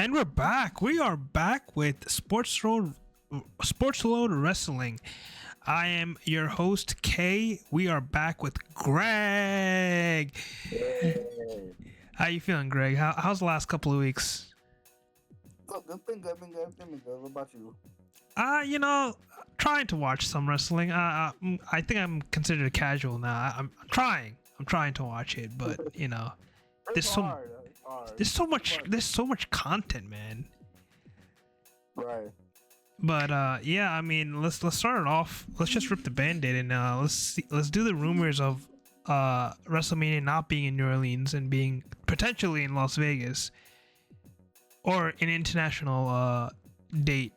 And we're back. We are back with Sportsload Wrestling. I am your host, Kay. We are back with Greg. Hey. How you feeling, Greg? How's the last couple of weeks? Good, been good. What about you? Trying to watch some wrestling. I think I'm considered a casual now. I'm trying. I'm trying to watch it, but there's It's hard. It's hard. there's so much content, man. Right. But let's start it off. Let's just rip the band-aid and let's do the rumors of WrestleMania not being in New Orleans and being potentially in Las Vegas or an international date.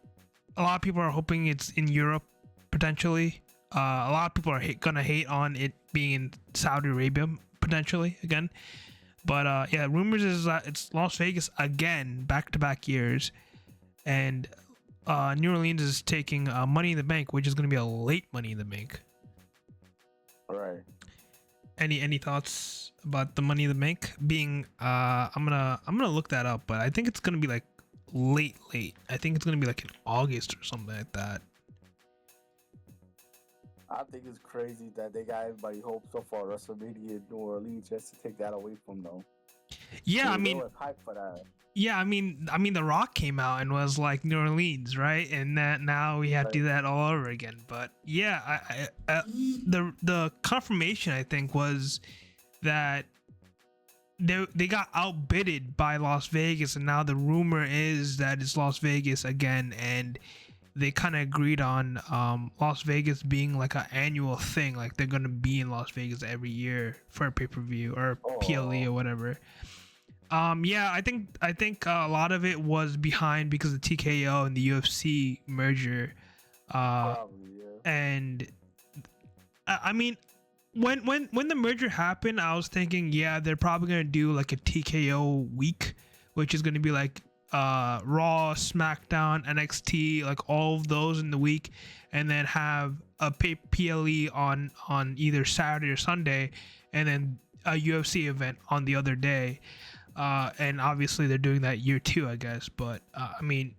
A lot of people are hoping it's in Europe potentially. A lot of people are gonna hate on it being in Saudi Arabia potentially again. But rumors is that it's Las Vegas again, back-to-back years, and New Orleans is taking Money in the Bank, which is going to be a late Money in the Bank. Right. Any thoughts about the Money in the Bank being? I'm gonna look that up, but I think it's gonna be like late. I think it's gonna be like in August or something like that. I think it's crazy that they got everybody hopes so far WrestleMania in New Orleans just to take that away from them. Yeah, I They mean, was hyped for that. yeah, I mean, The Rock came out and was like New Orleans, right? And that now we have to do that all over again. But yeah, the confirmation I think was that they got outbidded by Las Vegas, and now the rumor is that it's Las Vegas again, and they kind of agreed on Las Vegas being like an annual thing, like they're gonna be in Las Vegas every year for a pay-per-view or PLE or whatever. I think a lot of it was behind because of TKO and the UFC merger. Probably, yeah. And I mean, when the merger happened, I was thinking, yeah, they're probably gonna do like a TKO week, which is gonna be like Raw, SmackDown, NXT, like all of those in the week, and then have a PLE on either Saturday or Sunday, and then a UFC event on the other day. And obviously they're doing that year two, I guess. But I mean,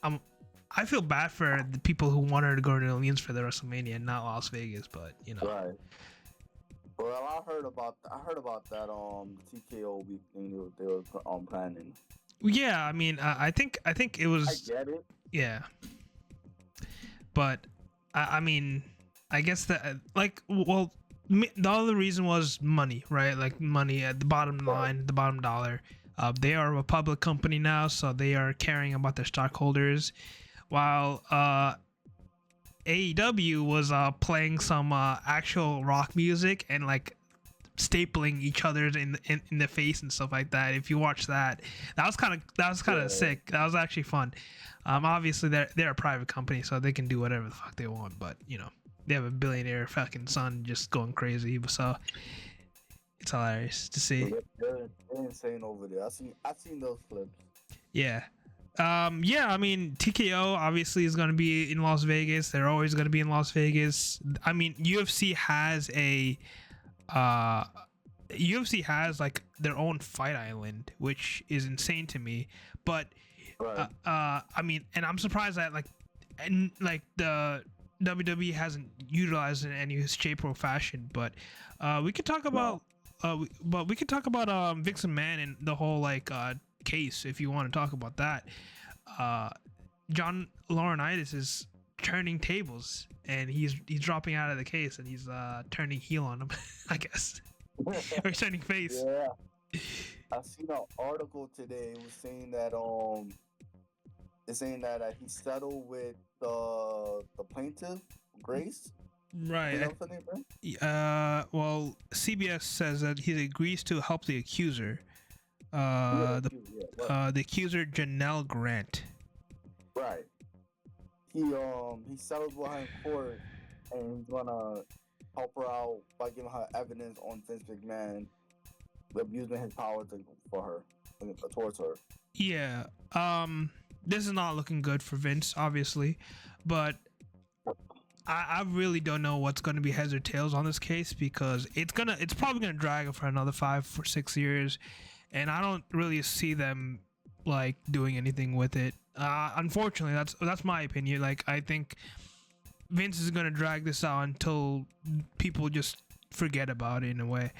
I feel bad for the people who wanted to go to New Orleans for the WrestleMania and not Las Vegas. But Right. Well, I heard about that TKO week thing they were planning. yeah, I mean, I think it was. I get it. Yeah, but I mean, I guess that the other reason was money, right? Like money at the bottom line, the bottom dollar. They are a public company now, so they are caring about their stockholders. While AEW was playing some actual rock music and like stapling each other in the face and stuff like that. If you watch that was kind of sick. That was actually fun. Obviously they're a private company, so they can do whatever the fuck they want, but they have a billionaire fucking son just going crazy, so it's hilarious to see. They're insane over there. I've seen those clips. Yeah. I mean, TKO obviously is going to be in Las Vegas. They're always going to be in Las Vegas. I mean, UFC has like their own fight island, which is insane to me. But Right. I mean, and I'm surprised that the WWE hasn't utilized it in any shape or fashion. But we could talk about Vince McMahon and the whole case if you want to talk about that. John Laurinaitis is turning tables, and he's dropping out of the case, and he's turning heel on him, I guess, or he's turning face. Yeah. I seen an article today. It was saying that he settled with the plaintiff, Grace. Right. You know her name, right? Well, CBS says that he agrees to help the accuser. The accuser Janelle Grant. Right. He settled with her in court, and he's gonna help her out by giving her evidence on Vince McMahon abusing his power towards her. Yeah. This is not looking good for Vince, obviously, but I really don't know what's going to be heads or tails on this case, because it's probably gonna drag for another 5 or 6 years, and I don't really see them like doing anything with it. Unfortunately, that's my opinion. Like, I think Vince is gonna drag this out until people just forget about it in a way,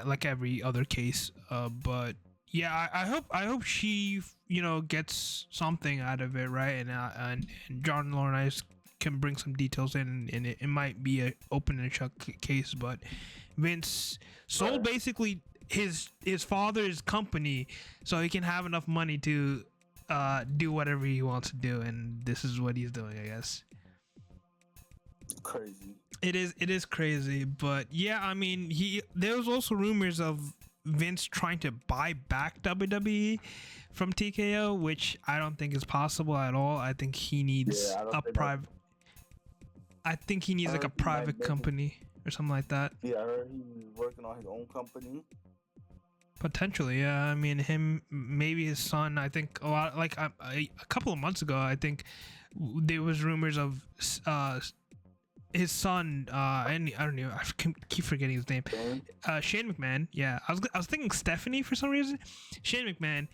like every other case. But yeah, I hope she gets something out of it, right? And John Laurinaitis can bring some details in, and it might be a open and shut case. But Vince sold basically his father's company so he can have enough money to do whatever he wants to do, and this is what he's doing, I guess. Crazy. It is crazy, but yeah, I mean, there was also rumors of Vince trying to buy back WWE from TKO, which I don't think is possible at all. I think he needs a private. I think he needs like a private company or something like that. Yeah, I heard he's working on his own company. Potentially, yeah. I mean, maybe his son. I think a lot. Like a couple of months ago, I think there was rumors of his son. I don't know. I keep forgetting his name. Shane McMahon. Yeah, I was thinking Stephanie for some reason. Shane McMahon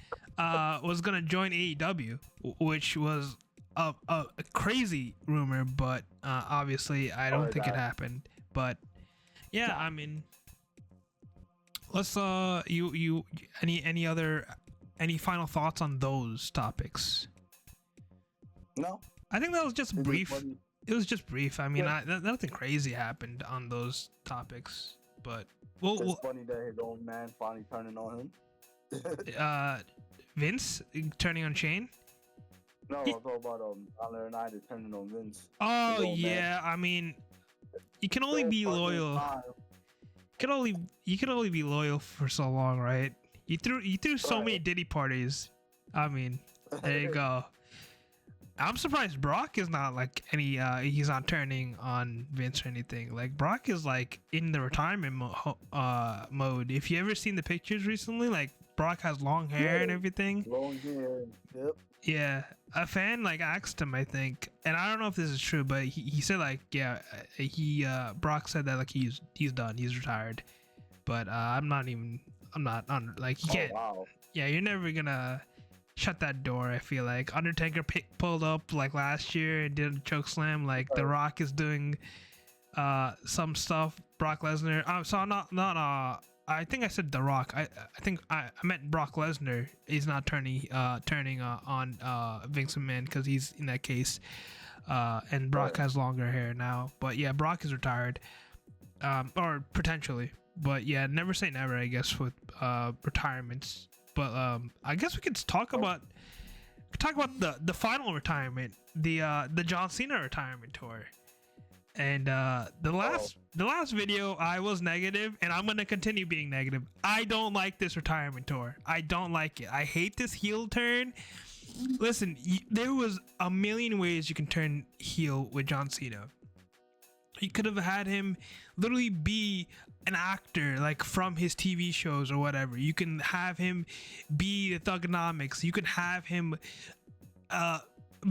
was gonna join AEW, which was a crazy rumor, but obviously I don't think it happened. But yeah, I mean, let's you any final thoughts on those topics? No, I think that was just brief. It was just brief. I mean, nothing crazy happened on those topics, but it's funny that his own man finally turning on him. Vince turning on Shane. No, I was talking about Laurinaitis turning on Vince. Oh yeah, I mean, you can only be loyal. You can only be loyal for so long, right? You threw so many Diddy parties. I mean, there you go. I'm surprised Brock is not like he's not turning on Vince or anything. Like, Brock is like in the retirement mode. If you ever seen the pictures recently, like Brock has long hair and everything. Long hair. Yep. Yeah, a fan like asked him, I think, and I don't know if this is true, but he said like, yeah, Brock said that like he's done, he's retired. But I'm not on, like, he can't. Wow. Yeah, you're never gonna shut that door. I feel like Undertaker pulled up like last year and did a choke slam. Like The Rock is doing some stuff. Brock Lesnar. So not. I think I said The Rock. I think I meant Brock Lesnar is not turning on Vince McMahon because he's in that case. And Brock has longer hair now. But yeah, Brock is retired, or potentially. But yeah, never say never, I guess, with retirements. But I guess we could talk about the final retirement, the John Cena retirement tour. And the last video I was negative, and I'm gonna continue being negative. I don't like this retirement tour. I don't like it. I hate this heel turn. Listen, there was a million ways you can turn heel with John Cena. You could have had him literally be an actor, like from his TV shows or whatever. You can have him be the Thugonomics. You can have him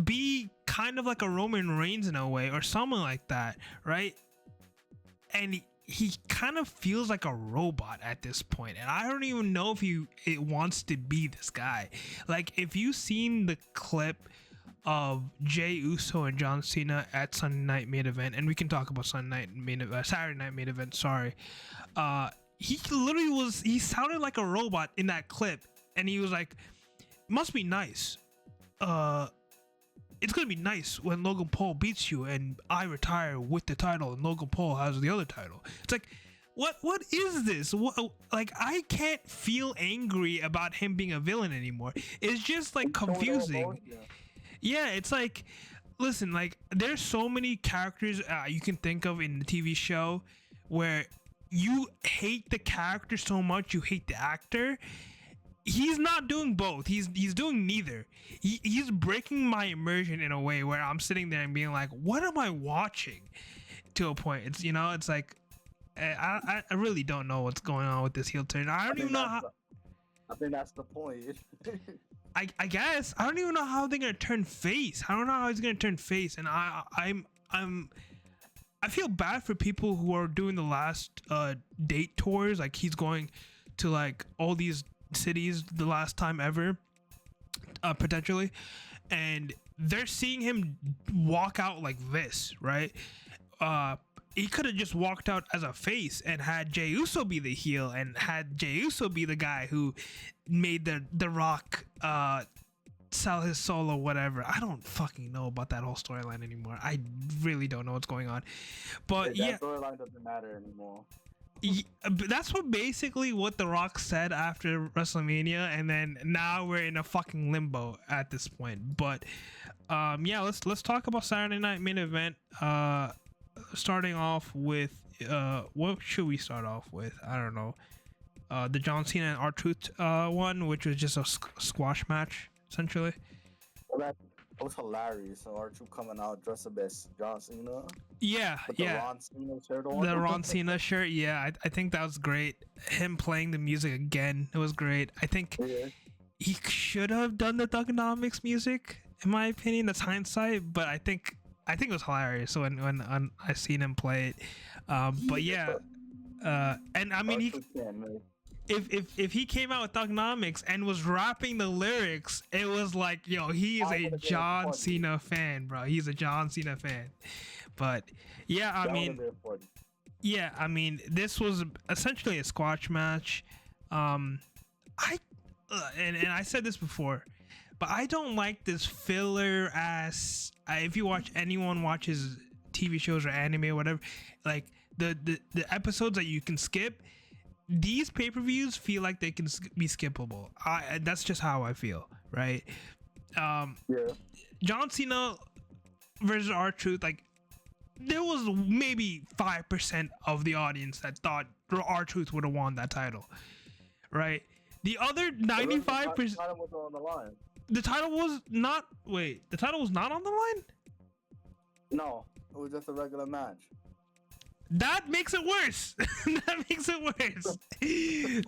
be kind of like a Roman Reigns in a way, or someone like that, right? And he kind of feels like a robot at this point, and I don't even know if it wants to be this guy. Like, if you've seen the clip of Jey Uso and John Cena at Sunday Night Main Event, and we can talk about Saturday Night Main Event. Sorry, he literally he sounded like a robot in that clip, and he was like, "Must be nice. It's gonna be nice when Logan Paul beats you and I retire with the title and Logan Paul has the other title." It's like, what is this? Like, I can't feel angry about him being a villain anymore. It's just like confusing. Yeah, it's like, listen, like, there's so many characters you can think of in the TV show where you hate the character so much you hate the actor. He's not doing both. He's doing neither. He's breaking my immersion in a way where I'm sitting there and being like, what am I watching? To a point, it's, it's like, I really don't know what's going on with this heel turn. I don't even know how. I think that's the point. I guess I don't even know how they're gonna turn face. I don't know how he's gonna turn face, and I feel bad for people who are doing the last date tours. Like, he's going to like all these cities the last time ever, potentially, and they're seeing him walk out like this, right? He could have just walked out as a face and had Jey Uso be the heel and had Jey Uso be the guy who made the Rock sell his soul or whatever. I don't fucking know about that whole storyline anymore. I really don't know what's going on. But yeah, that storyline doesn't matter anymore. But that's basically what The Rock said after WrestleMania, and then now we're in a fucking limbo at this point. But yeah, let's talk about Saturday Night Main Event. Starting off with what should we start off with? I don't know. The John Cena and R-Truth one, which was just a squash match essentially. Well, that was hilarious. So R-Truth coming out dressed up as John Cena. Yeah, with yeah. The Ron Cena shirt on. The Ron Cena shirt. Yeah, I think that was great. Him playing the music again, it was great. I think he should have done the Thuganomics music, in my opinion. That's hindsight, but I think it was hilarious when I seen him play it. But yeah, and I mean, if he came out with Thuganomics and was rapping the lyrics, it was like, yo, he is a John Cena fan, bro. He's a John Cena fan. But yeah, I mean, this was essentially a squash match. And I said this before, but I don't like this filler ass. If you watch, anyone watches TV shows or anime or whatever, like the episodes that you can skip, these pay-per-views feel like they can be skippable. That's just how I feel, right? John Cena versus R-Truth, like, there was maybe 5% of the audience that thought R-Truth would have won that title, right? The other 95%. The title was on the line. The title was not. Wait, the title was not on the line? No, it was just a regular match. That makes it worse. That makes it worse.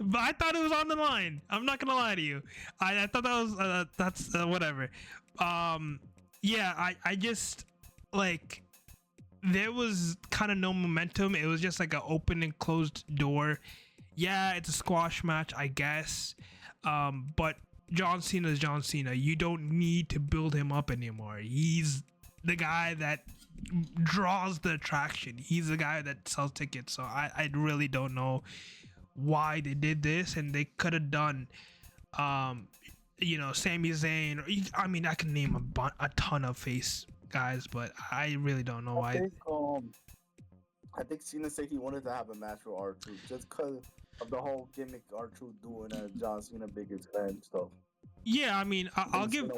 But I thought it was on the line. I'm not gonna lie to you. I thought that was that's whatever. Yeah, I just, like, there was kind of no momentum. It was just like an open and closed door. Yeah, it's a squash match, I guess. But John Cena is John Cena. You don't need to build him up anymore. He's the guy that draws the attraction. He's the guy that sells tickets. So I really don't know why they did this, and they could have done Sami Zayn. I mean, I can name a ton of face guys, but I really don't know why. I think Cena said he wanted to have a match with R-Truth just because of the whole gimmick R-Truth doing as John Cena biggest fan stuff. Yeah, I mean, I'll give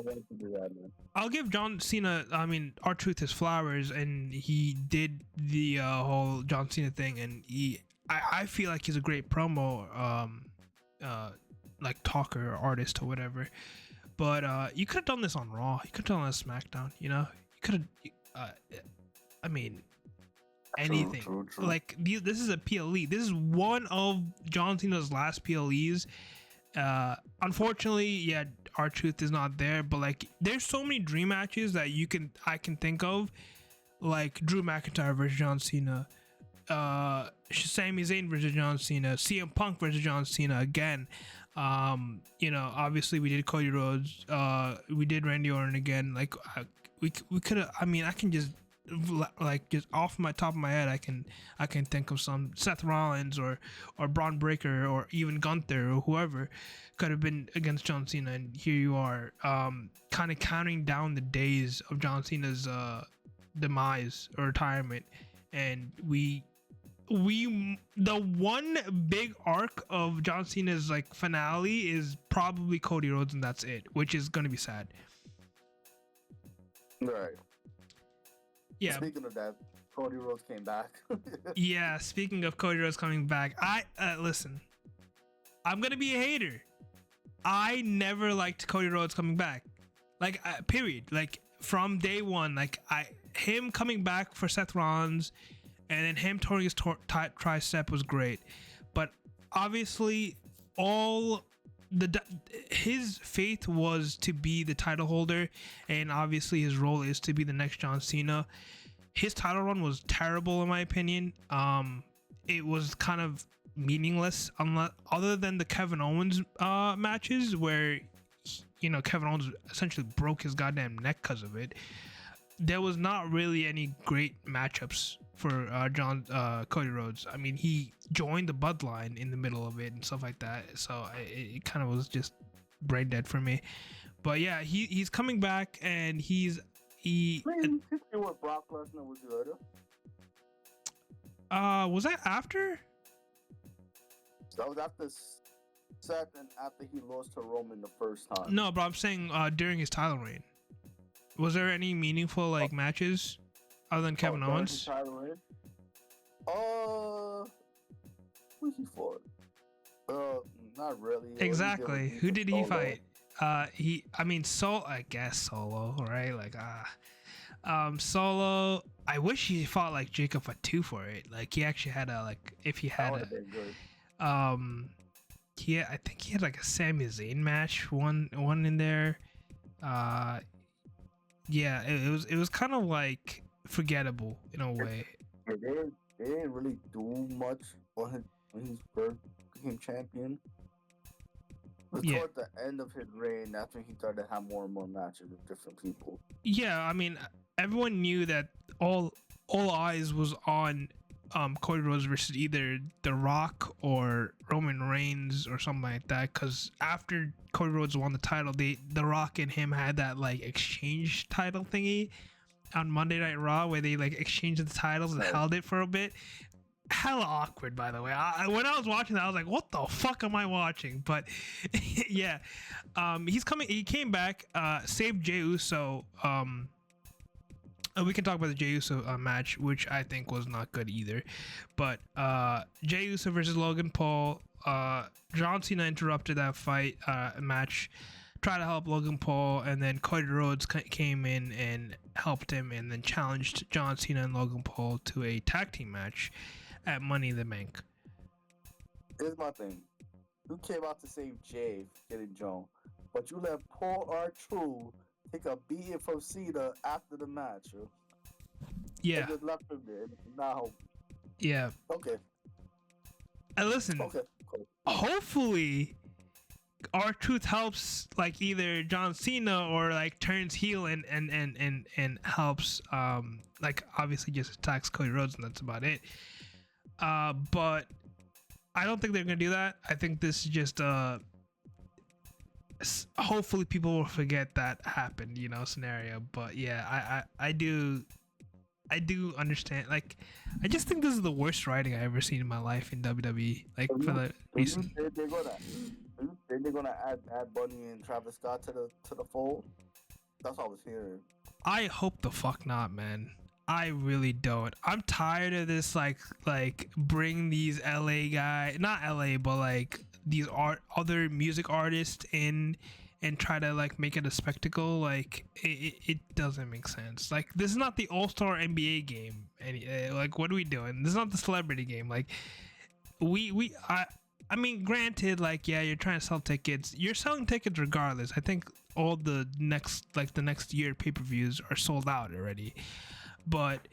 John Cena, I mean, R-Truth his flowers, and he did the whole John Cena thing, and I feel like he's a great promo, like talker or artist or whatever. But you could have done this on Raw. You could have done this on SmackDown. You could have. I mean, anything. True. Like this is a PLE. This is one of John Cena's last PLEs. Unfortunately, yeah, R-Truth is not there, but like there's so many dream matches that I can think of, like Drew McIntyre versus John Cena, Sami Zayn versus John Cena, CM Punk versus John Cena again. Obviously we did Cody Rhodes, we did Randy Orton again. Like we could have. I mean, I can just off my top of my head, I can think of some Seth Rollins or Braun Breaker or even Gunther or whoever could have been against John Cena, and here you are, kind of counting down the days of John Cena's demise or retirement, and the one big arc of John Cena's like finale is probably Cody Rhodes, and that's it, which is gonna be sad. Right. Yeah. Speaking of that, Cody Rhodes came back. Yeah, speaking of Cody Rhodes coming back, listen, I'm gonna be a hater. I never liked Cody Rhodes coming back, like period. Like from day one, like him coming back for Seth Rollins, and then him tearing his tricep was great, but obviously his faith was to be the title holder, and obviously his role is to be the next John Cena. His title run was terrible in my opinion. It was kind of meaningless unless other than the Kevin Owens matches where Kevin Owens essentially broke his goddamn neck because of it. There was not really any great matchups for Cody Rhodes. I mean, he joined the Bloodline in the middle of it and stuff like that, so it kind of was just brain dead for me. But yeah, he's coming back, and he. What Brock Lesnar was good. Was that after? That was after Seth and after he lost to Roman the first time. No, but I'm saying during his title reign. Was there any meaningful matches other than Kevin Owens? Who he fought? Not really. Exactly. Who did he fight? I guess Solo, right? Solo. I wish he fought Jacob Fatu for it. He actually had if he had that been good. I think he had a Sami Zayn match one in there. Yeah, it was kind of forgettable in a way. Yeah, they didn't really do much when he first became champion. But toward the end of his reign, that's when he started to have more and more matches with different people. Yeah, I mean, everyone knew that all eyes was on Cody Rhodes versus either The Rock or Roman Reigns or something like that. Because after Cody Rhodes won the title, The Rock and him had that exchange title thingy on Monday Night Raw where they exchanged the titles and held it for a bit. Hella awkward, by the way. When I was watching that, I was like, what the fuck am I watching? But yeah, he came back, saved Jey Uso. We can talk about the Jey Uso match, which I think was not good either. But Jey Uso versus Logan Paul. John Cena interrupted that fight match, tried to help Logan Paul, and then Cody Rhodes came in and helped him, and then challenged John Cena and Logan Paul to a tag team match at Money in the Bank. Here's my thing. You came out to save Jay getting Joan, but you let Paul R-Truth take a beating from Cena after the match. Yo. Yeah. And just left him there. Now. Yeah. Okay. And listen. Okay. Cool. Hopefully, R-Truth helps either John Cena or turns heel and helps obviously just attacks Cody Rhodes, and that's about it. But I don't think they're gonna do that. I think this is just hopefully people will forget that happened, scenario. But yeah, I do understand. I just think this is the worst writing I ever seen in my life in WWE. For the recent. They're gonna add Bad Bunny and Travis Scott to the fold. That's all I was hearing. I hope the fuck not, man. I really don't. I'm tired of this bring these LA guys, not LA, but these other music artists in and try to make it a spectacle. It doesn't make sense. This is not the All-Star NBA game. What are we doing? This is not the celebrity game. I mean, granted, you're trying to sell tickets. You're selling tickets regardless. I think all the next year pay-per-views are sold out already. But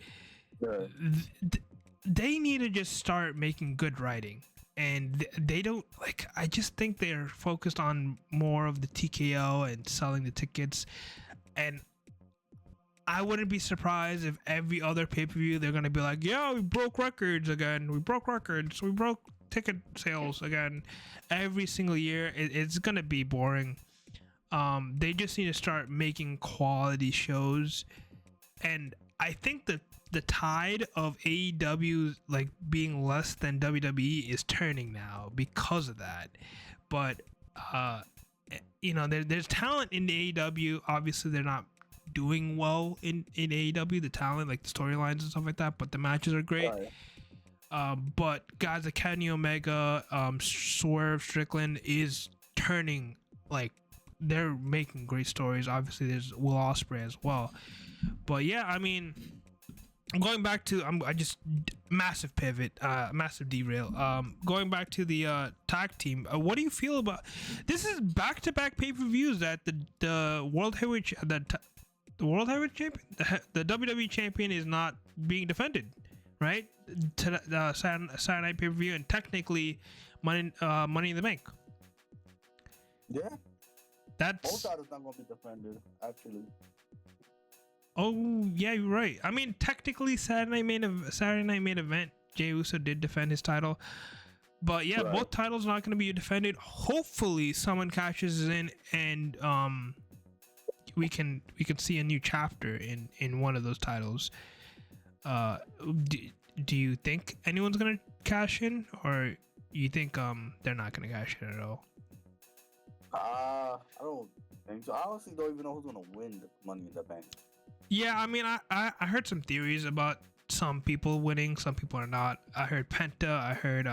they need to just start making good writing. And they don't I just think they're focused on more of the TKO and selling the tickets. And I wouldn't be surprised if every other pay-per-view they're going to be yeah, we broke records again. We broke records. We broke ticket sales again. Every single year. It's going to be boring. They just need to start making quality shows. And I think that the tide of AEW being less than WWE is turning now because of that. But there's talent in the AEW. Obviously, they're not doing well in AEW. The talent, the storylines and stuff like that. But the matches are great. But guys like Kenny Omega, Swerve Strickland is turning they're making great stories. Obviously, there's Will Ospreay as well. But yeah, I mean, going back to I just massive pivot, massive derail. Going back to the tag team. What do you feel about this? Is back-to-back pay-per-views that the World Heavyweight the World Heavyweight Champion, the WWE Champion is not being defended, right? To the Saturday Night pay-per-view, and technically Money in the Bank. Yeah. That's Both titles not gonna be defended, actually. oh yeah, you're right. I mean, technically Saturday Night Main Event, Jey Uso did defend his title, but yeah, Right. both titles not going to be defended. Hopefully, someone cashes in, and we can see a new chapter in one of those titles. Do you think anyone's gonna cash in, or you think they're not gonna cash in at all? I don't think so. I honestly don't even know who's gonna win the Money in the Bank. Yeah, I mean, I heard some theories about some people winning, some people are not. I heard Penta, I heard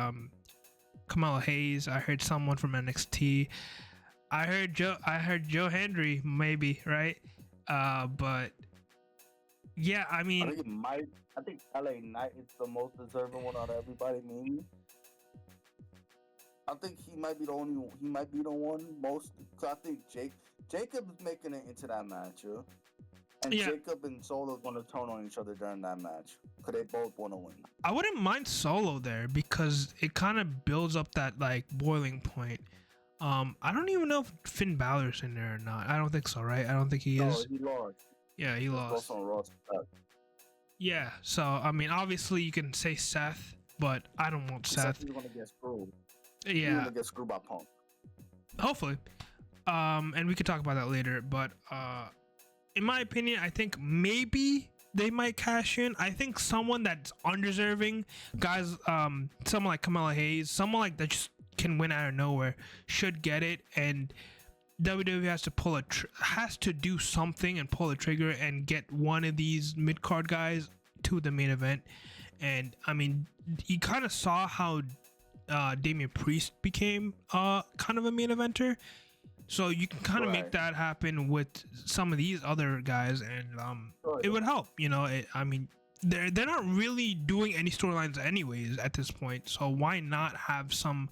Kamala Hayes, I heard someone from NXT, I heard Joe Hendry, maybe, right? But yeah, I mean, I think LA Knight is the most deserving one out of everybody, maybe. I think he might be the one most. Cause I think Jacob is making it into that match, yeah. And yeah, Jacob and Solo gonna turn on each other during that match, cause they both want to win. I wouldn't mind Solo there because it kind of builds up that like boiling point. I don't even know if Finn Balor's in there or not. I don't think so, right? I don't think he is. He lost. Yeah, he lost. On Raw. Yeah, so I mean, obviously you can say Seth, but I don't want Seth. He's gonna get screwed. Yeah, He's gonna get screwed by Punk. hopefully. And we could talk about that later. But in my opinion, I think maybe they might cash in. I think someone that's undeserving, guys, someone like Kamala Hayes, someone like that just can win out of nowhere, should get it, and WWE has to do something and pull the trigger and get one of these mid card guys to the main event. And I mean, you kind of saw how Damian Priest became kind of a main eventer, so you can kind of make that happen with some of these other guys, and it would help. You know, I mean, they're not really doing any storylines anyways at this point, so why not have some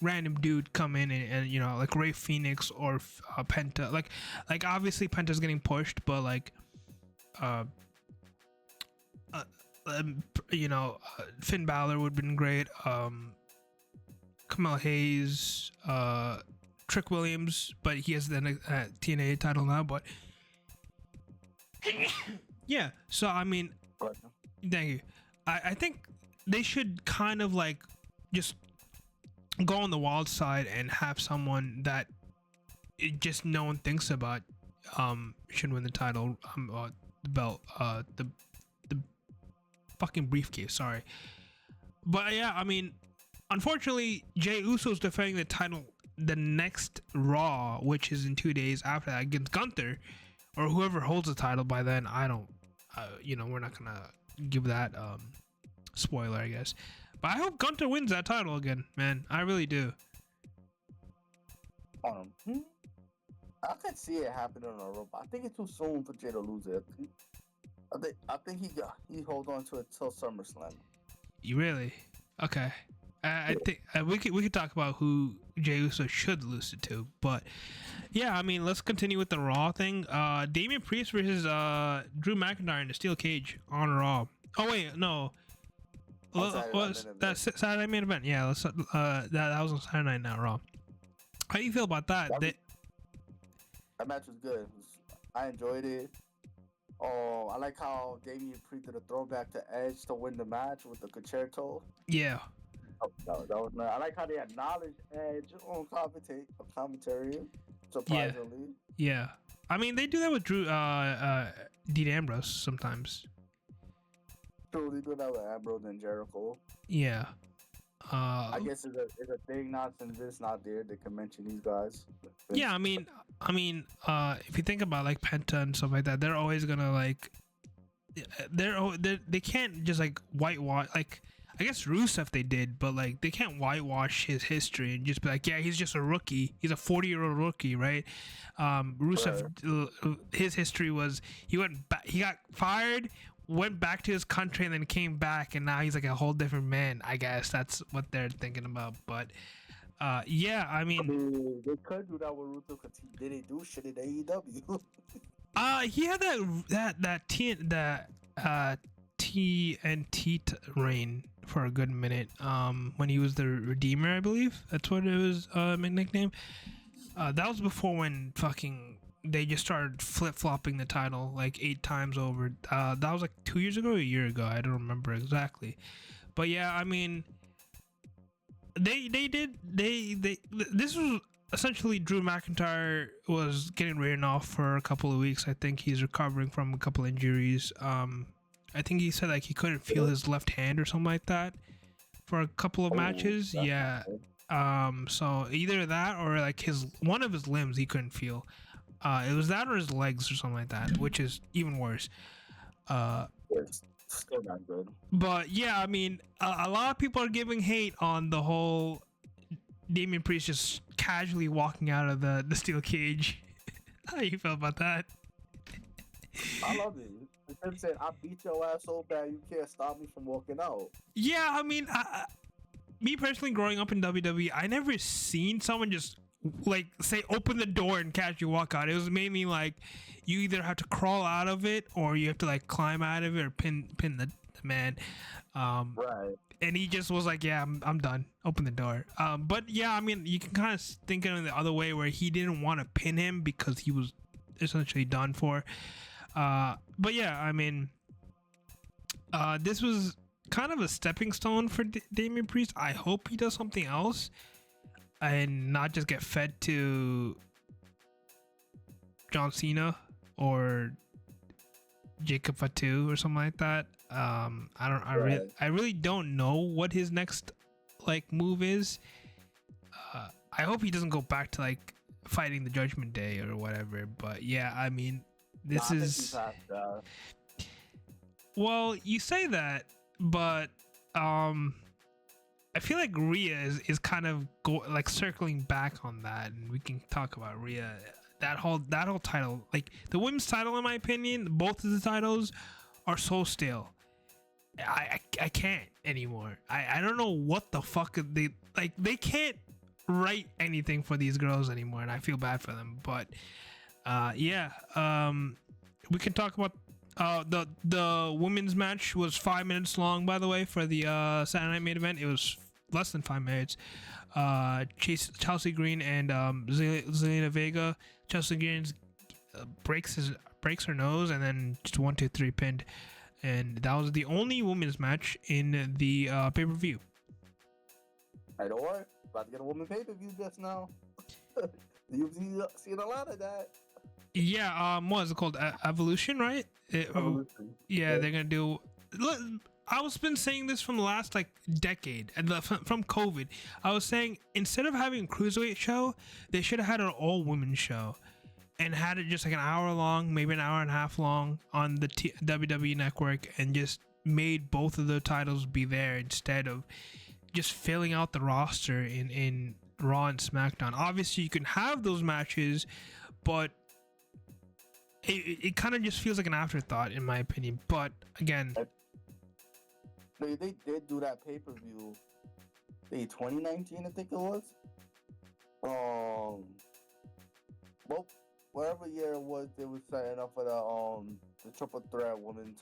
random dude come in and you know, like Ray Phoenix or Penta, like obviously Penta's getting pushed, but like you know, Finn Balor would have been great, Kamala Hayes, Trick Williams, but he has the TNA title now, but yeah, so I mean, thank you. I think they should kind of like just go on the wild side and have someone that just no one thinks about should win the title, the belt, the fucking briefcase, sorry. But yeah, I mean, unfortunately Jey Uso's defending the title the next Raw, which is in 2 days after that, against Gunther or whoever holds the title by then. I don't you know, we're not gonna give that spoiler, I guess. But I hope Gunther wins that title again, man. I really do. I can see it happening on a rope. I think it's too soon for Jay to lose it. I think he hold on to it till SummerSlam. You really? Okay. I think we could talk about who Jey Uso should lose it to, but yeah, I mean, let's continue with the Raw thing. Damian Priest versus Drew McIntyre in the steel cage on Raw. Oh wait, no. That's Saturday main event. Yeah, let's that was on Saturday Night Now Raw. How do you feel about that? That match was good. I enjoyed it. Oh, I like how Damian Priest did a throwback to Edge to win the match with the concerto. Yeah. That was nice. I like how they acknowledged Edge on commentary. Surprisingly. Yeah. I mean, they do that with Dean Ambrose sometimes. True, they do that with Ambrose and Jericho. Yeah. I guess it's a thing now since it's not there. They can mention these guys. Yeah, I mean, if you think about like Penta and stuff like that, they're always gonna like, they can't just like whitewash. Like, I guess Rusev they did, but like they can't whitewash his history and just be like, yeah, he's just a rookie. He's a 40-year-old rookie, right? Rusev, his history was he got fired, went back to his country, and then came back, and now he's like a whole different man. I guess that's what they're thinking about. But yeah, I mean, they could do that with Rusev because he didn't do shit in AEW. he had that TNT reign for a good minute. When he was the Redeemer, I believe that's what it was. My nickname. That was before when fucking they just started flip flopping the title like 8 times over. That was like 2 years ago, or a year ago. I don't remember exactly, but yeah, I mean, they this was essentially Drew McIntyre was getting written off for a couple of weeks. I think he's recovering from a couple injuries. I think he said like he couldn't feel his left hand or something like that for a couple of matches. Yeah. So either that or like one of his limbs he couldn't feel. It was that or his legs or something like that, which is even worse. Still not good. But yeah, I mean, a lot of people are giving hate on the whole Damian Priest just casually walking out of the steel cage. How you feel about that? I love it. Him saying, "I beat your ass so bad you can't stop me from walking out." Yeah, I mean, me personally, growing up in WWE, I never seen someone just like say open the door and casually walk out. It was mainly like you either have to crawl out of it or you have to like climb out of it or pin the man. Right. And he just was like, "Yeah, I'm done. Open the door." But yeah, I mean, you can kind of think of it the other way where he didn't want to pin him because he was essentially done for. But yeah, I mean, this was kind of a stepping stone for Damian Priest. I hope he does something else and not just get fed to John Cena or Jacob Fatu or something like that. I really don't know what his next like move is. I hope he doesn't go back to like fighting the Judgment Day or whatever. But yeah, I mean, this is. Well, you say that, but I feel like Rhea is kind of like circling back on that, and we can talk about Rhea. That whole title, like the women's title, in my opinion, both of the titles are so stale. I can't anymore. I don't know what the fuck they can't write anything for these girls anymore, and I feel bad for them. But yeah, we can talk about the women's match was 5 minutes long, by the way, for the Saturday Night main event. It was less than 5 minutes. Chelsea Green and Zelina Vega. Chelsea Green breaks her nose and then just 1, 2, 3 pinned. And that was the only women's match in the pay-per-view. I know what? About to get a woman pay-per-view just now. You've seen a lot of that. Yeah, what is it called? Evolution, right? Evolution. Yeah, they're gonna do. Look, I was been saying this from the last like decade, and from COVID. I was saying instead of having a cruiserweight show, they should have had an all-women show. And had it just like an hour long, maybe an hour and a half long on the WWE network, and just made both of the titles be there instead of just filling out the roster in Raw and SmackDown. Obviously, you can have those matches, but it kind of just feels like an afterthought, in my opinion. But again, they did do that pay-per-view. 2019, I think it was. Well, whatever year it was, they were setting up for the triple threat women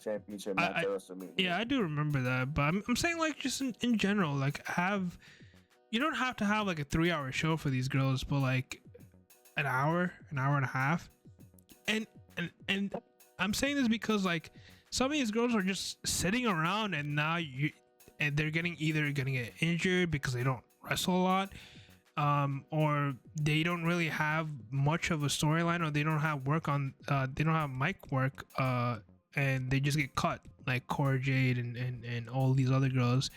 championship match at WrestleMania. Yeah, I do remember that, but I'm saying like just in general, like you don't have to have like a 3-hour show for these girls, but like an hour and a half. And I'm saying this because like some of these girls are just sitting around, and now they're either getting injured because they don't wrestle a lot. Or they don't really have much of a storyline, or they don't have they don't have mic work, and they just get cut, like Cora Jade and all these other girls,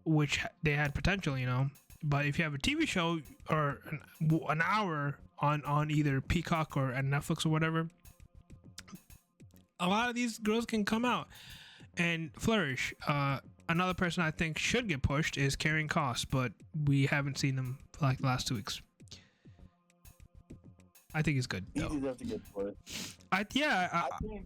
which they had potential, you know. But if you have a TV show or an hour on either Peacock or at Netflix or whatever, a lot of these girls can come out and flourish. Another person I think should get pushed is Karrion Kross, but we haven't seen him for like the last 2 weeks. I think he's good though. He deserves to get pushed. I think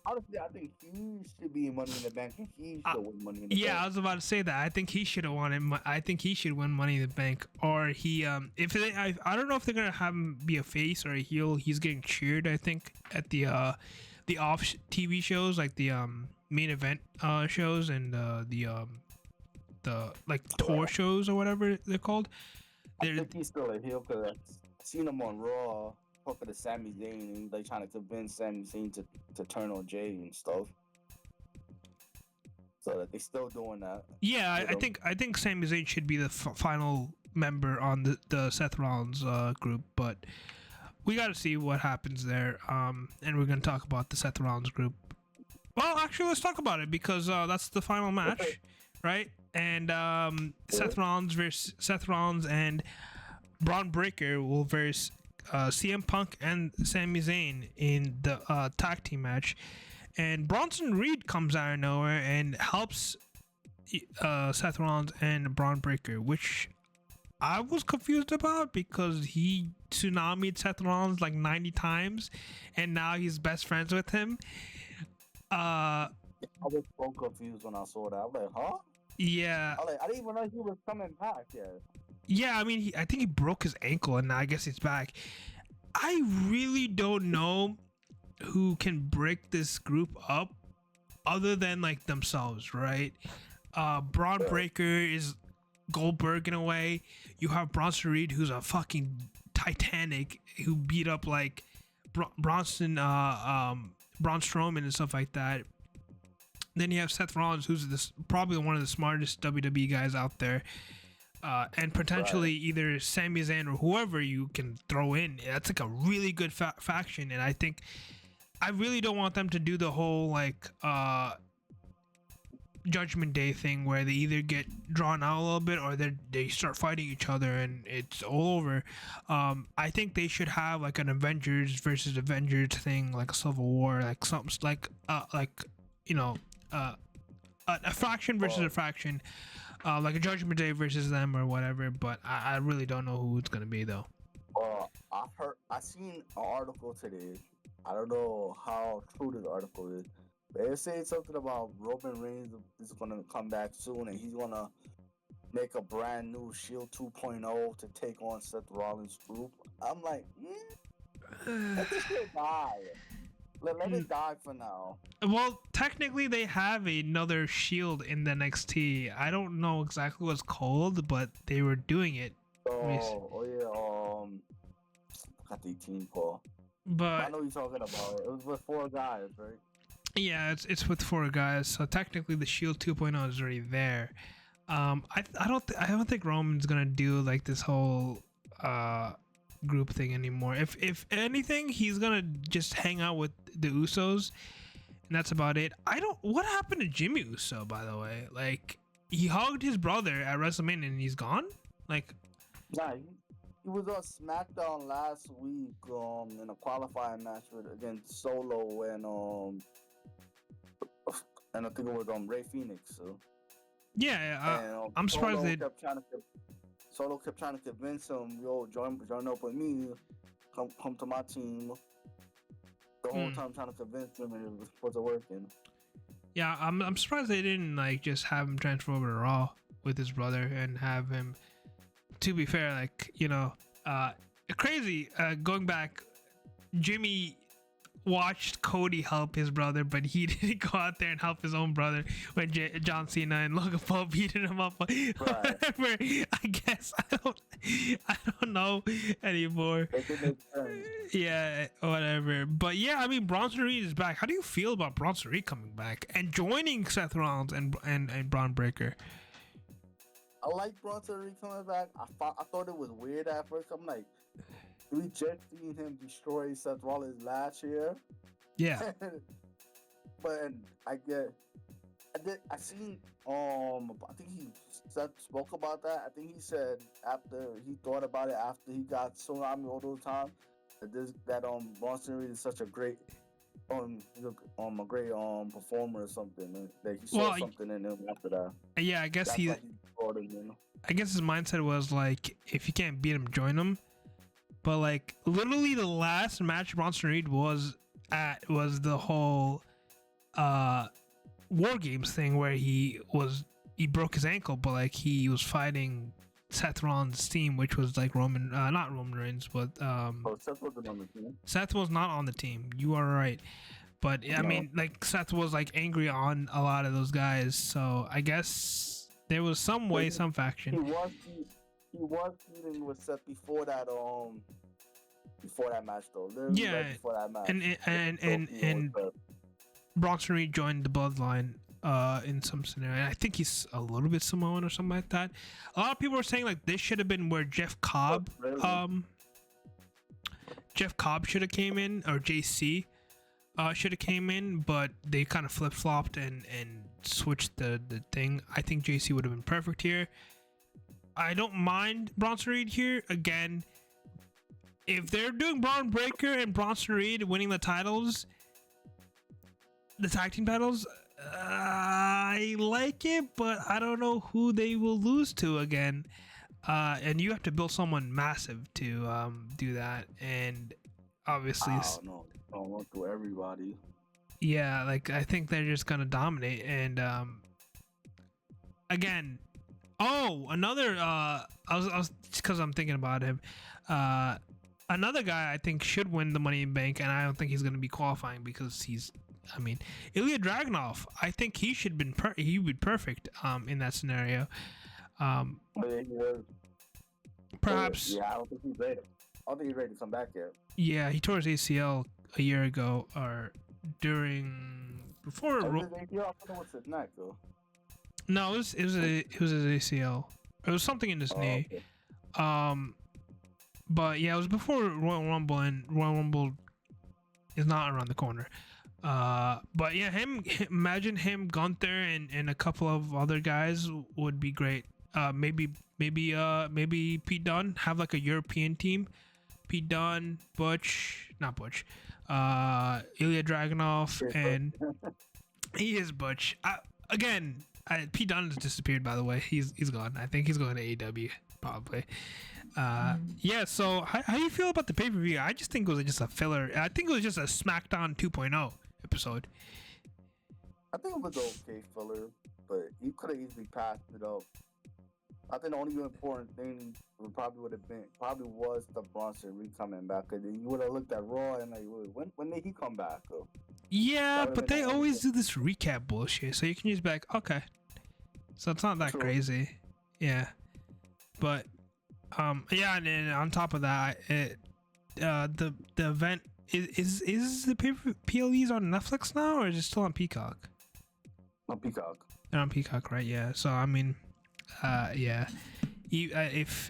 honestly, I think he should be in Money in the Bank, and he should win Money in the Bank. Yeah, I was about to say that. I think he should have won it. I think he should win Money in the Bank, or he I don't know if they're gonna have him be a face or a heel. He's getting cheered, I think, at the the TV shows, like the main event shows, and the like tour shows or whatever they're called. I think he's still a heel because I seen him on Raw talking to Sami Zayn, and like trying to convince Sami Zayn to turn on Jay and stuff. So that they still doing that. Yeah, I think Sami Zayn should be the final member on the Seth Rollins group, but we got to see what happens there. And we're gonna talk about the Seth Rollins group. Well, actually, let's talk about it because that's the final match, right? And Seth Rollins and Braun Breaker will verse CM Punk and Sami Zayn in the tag team match. And Bronson Reed comes out of nowhere and helps Seth Rollins and Braun Breaker, which I was confused about because he tsunami'd Seth Rollins like 90 times, and now he's best friends with him. I was so confused when I saw that. I was like, huh? Yeah. I didn't even know he was coming back yet. Yeah, I mean, I think he broke his ankle, and now I guess he's back. I really don't know who can break this group up other than like themselves, right? Braun Breaker is Goldberg in a way. You have Bronson Reed, who's a fucking Titanic, who beat up like Braun Strowman and stuff like that. Then you have Seth Rollins, who's probably one of the smartest WWE guys out there. And potentially either Sami Zayn or whoever you can throw in. That's like a really good faction, and I think I really don't want them to do the whole like Judgment Day thing where they either get drawn out a little bit or they start fighting each other and it's all over. I think they should have like an Avengers versus Avengers thing, like a Civil War, like something like you know a faction versus a faction, like a Judgment Day versus them or whatever. But I really don't know who it's gonna be though. I seen an article today. I don't know how true this article is. They're saying something about Roman Reigns is going to come back soon and he's going to make a brand new Shield 2.0 to take on Seth Rollins' group. I'm like, let this shit die. Let it die for now. Well, technically they have another Shield in the NXT. I don't know exactly what it's called, but they were doing it. Got the team call. But I know you're talking about. It was with 4 guys, right? Yeah, it's with 4 guys, so technically the Shield 2.0 is already there. I don't think Roman's gonna do like this whole group thing anymore. If anything, he's gonna just hang out with the Usos, and that's about it. What happened to Jimmy Uso, by the way? Like, he hugged his brother at WrestleMania and he's gone. Like, nah, he was on SmackDown last week in a qualifying match against Solo and I think it was Ray Phoenix. So yeah, I'm surprised Solo kept trying to convince him, yo, join up with me, come to my team. The whole time trying to convince him, and it wasn't working. Yeah, I'm surprised they didn't like just have him transfer over to Raw with his brother and have him. To be fair, like, you know, crazy. Going back, Jimmy watched Cody help his brother, but he didn't go out there and help his own brother when John Cena and Logan Paul beating him up. Right. Whatever. I guess I don't know anymore. Yeah, whatever. But yeah, I mean, Bronson Reed is back. How do you feel about Bronson Reed coming back and joining Seth Rollins and Braun Breaker? I like Bronson Reed coming back. I thought it was weird at first. I'm like, we just seen him destroy Seth Rollins last year. Yeah. But I seen I think Seth spoke about that. I think he said after he thought about it after he got tsunami all those times that Bronson Reed is such a great a great performer or something. That he saw something in him after that. Yeah, I guess I guess his mindset was like, if you can't beat him, join him. But like, literally the last match Bronson Reed was at was the whole War Games thing where he broke his ankle, but like he was fighting Seth Rollins' team, which was like not Roman Reigns, but Seth wasn't on the team. Seth was not on the team. You are right. But I mean, like Seth was like angry on a lot of those guys, so I guess there was some way, some faction. He was feuding with Seth before that match though. Literally Yeah, right before that match. And Bronson Reed joined the Bloodline in some scenario. And I think he's a little bit Samoan or something like that. A lot of people are saying like this should have been where Jeff Cobb should have came in, or JC should have came in, but they kind of flip-flopped and switched the thing. I think JC would have been perfect here. I don't mind Bronson Reed here. Again, if they're doing Braun Breaker and Bronson Reed winning the titles, the tag team titles, I like it, but I don't know who they will lose to again. And you have to build someone massive to do that, and obviously, I don't want to everybody. Yeah, like I think they're just gonna dominate, and again, another I was because I'm thinking about him. Another guy I think should win the Money in Bank, and I don't think he's gonna be qualifying because I mean, Ilya Dragunov. I think he should he would be perfect in that scenario. Perhaps. Yeah, I don't think he's ready. I don't think he's ready to come back yet. Yeah, he tore his ACL a year ago, or before. What's his neck though? No, it was his ACL. It was something in his knee. Okay. But yeah, it was before Royal Rumble, and Royal Rumble is not around the corner. But yeah, imagine him, Gunther, and a couple of other guys would be great. Maybe Pete Dunne, have like a European team. Pete Dunne, not Butch, Ilya Dragunov, and he is Butch. Pete Dunne has disappeared, by the way. He's gone. I think he's going to AEW probably. Yeah. So how do you feel about the pay-per-view? I just think it was just a filler. I think it was just a SmackDown 2.0 episode. I think it was okay filler, but you could have easily passed it up. I think the only important thing was the Bronson Reed coming back. Cause you would have looked at Raw and like, when did he come back? Yeah, but they always do this recap bullshit, so you can just be like, okay, so it's not that crazy. Yeah, but yeah, and then on top of that, the event is the PLEs on Netflix now, or is it still on Peacock? On Peacock. They're on Peacock, right? Yeah. So I mean, yeah.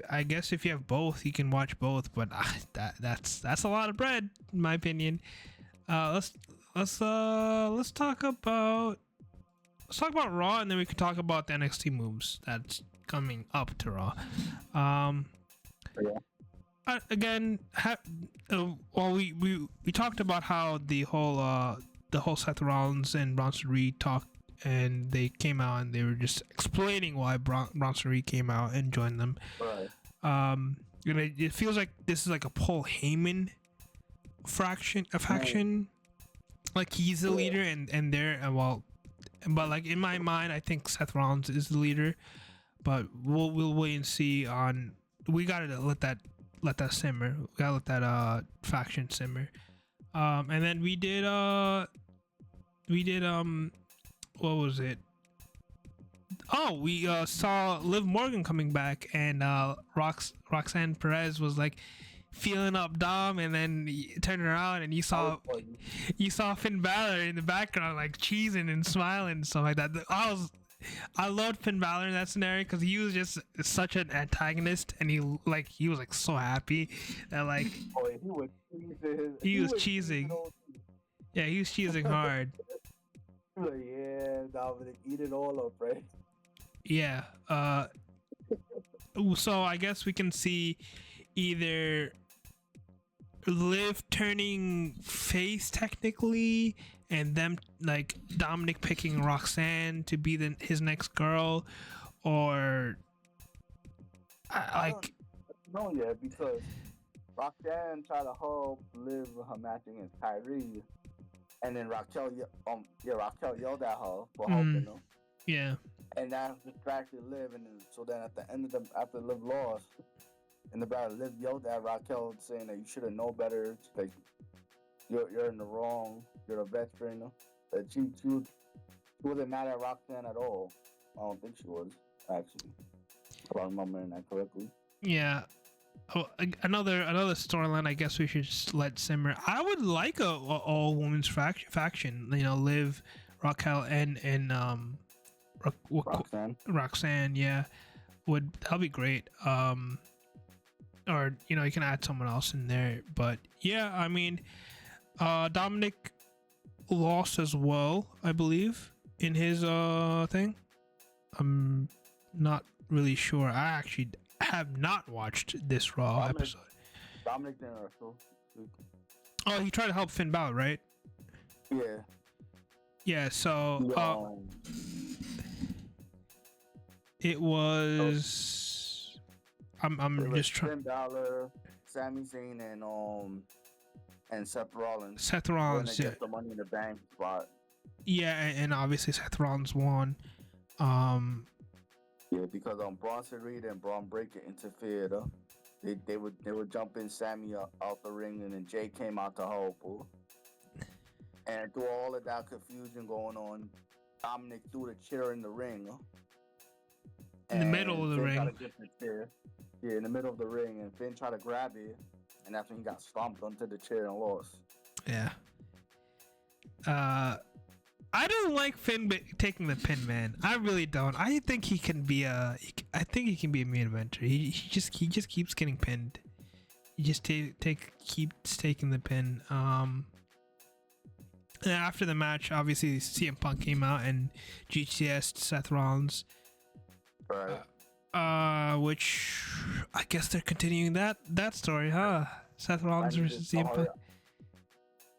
I guess if you have both, you can watch both, but that's a lot of bread, in my opinion. Let's talk about Raw, and then we can talk about the NXT moves that's coming up to Raw. Again, we talked about how the whole Seth Rollins and Bronson Reed talk, and they came out and they were just explaining why Bronson Reed came out and joined them. Right. It feels like this is like a Paul Heyman faction. Like he's the leader, and they're but like in my mind, I think Seth Rollins is the leader. But we'll wait and see. We gotta let that simmer. We gotta let that faction simmer. And then we did what was it? We saw Liv Morgan coming back, and Roxanne Perez was like feeling up Dom, and then turned around and you saw Finn Balor in the background like cheesing and smiling and stuff like that. I loved Finn Balor in that scenario because he was just such an antagonist, and he was like so happy that like he was cheesing. Yeah, he was cheesing hard. Yeah, Dominic, eat it all up, right? Yeah. So I guess we can see either Liv turning face technically, and them like Dominic picking Roxanne to be his next girl, or I don't know yet, because Roxanne tried to help Liv with her match against Kyrie, and then Raquel yelled at her for helping her. Yeah. And that distracted Liv, and so then at the end of after Liv lost in the battle, Liv yelled at Raquel saying that you should have known better. Like, you're in the wrong. You're a veteran. She wasn't mad at Roxanne at all. I don't think she was actually. If I'm remembering that correctly. Yeah. Oh, another storyline. I guess we should just let simmer. I would like a all women's faction. You know, Liv, Raquel, and Roxanne. Yeah, that'll be great. Or you know, you can add someone else in there. But yeah, I mean, Dominic lost as well, I believe, in his thing. I'm not really sure. I actually have not watched this Raw episode. Dominic didn't wrestle. Oh, he tried to help Finn Balor, right? Yeah. Yeah. So it was. I'm just trying. Finn Balor, Sami Zayn, and Seth Rollins. Seth Rollins, yeah. Get the Money in the Bank spot. Yeah, and obviously Seth Rollins won. Yeah, because Bronson Reed and Braun Breaker interfered. They would jump in Sammy out the ring, and then Jay came out to help. And through all of that confusion going on, Dominic threw the chair in the ring. In the middle of the ring. Yeah, in the middle of the ring, and Finn tried to grab it, and that's when he got stomped onto the chair and lost. Yeah. I don't like Finn taking the pin, man. I really don't. I think he can be a main eventer. He just keeps getting pinned. He just keeps taking the pin. And after the match, obviously CM Punk came out and GTS Seth Rollins. Right. Which I guess they're continuing that story, huh? Seth Rollins versus CM Punk.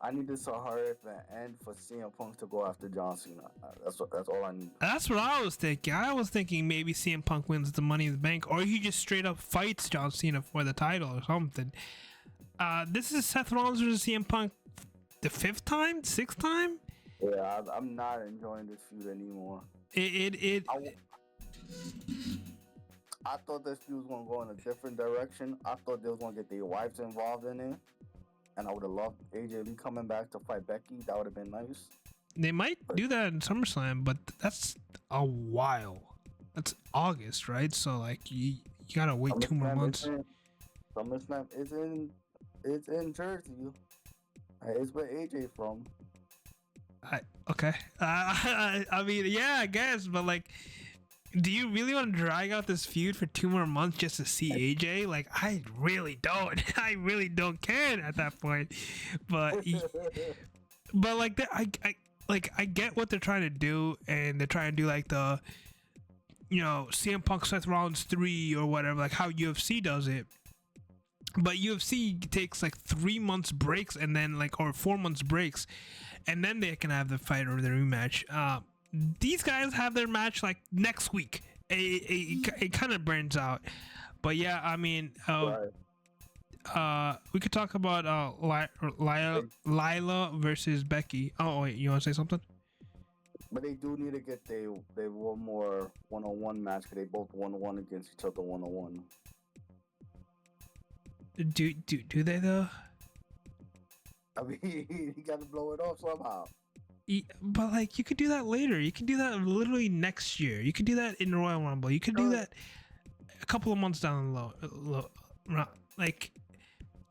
I need this horrific end for CM Punk to go after John Cena. That's all I need. That's what I was thinking. I was thinking maybe CM Punk wins the Money in the Bank, or he just straight up fights John Cena for the title or something. This is Seth Rollins versus CM Punk, the 6th time. Yeah, I'm not enjoying this feud anymore. I thought this feud was gonna go in a different direction. I thought they was gonna get their wives involved in it. And I would have loved AJ Lee coming back to fight Becky. That would have been nice. They might do that in SummerSlam, but that's a while. That's August, right? So like you gotta wait 2 more months. SummerSlam it's in Jersey. It's where AJ from. Okay. I mean, yeah, I guess, but like, do you really want to drag out this feud for 2 more months just to see AJ? Like, I really don't. I really don't care at that point. But like, I get what they're trying to do, and they're trying to do like the, you know, CM Punk Seth Rollins 3 or whatever, like how UFC does it. But UFC takes like 3 months breaks and then or 4 months breaks, and then they can have the fight or the rematch. These guys have their match like next week. It kind of burns out. But yeah, I mean, we could talk about Lila versus Becky. Oh wait, you want to say something? But they do need to get they one more one-on-one match because they both 1-1 against each other 1-on-1. Do they though? I mean, you got to blow it off somehow. But like, you could do that later. You could do that literally next year. You could do that in Royal Rumble. You could do that a couple of months down the like,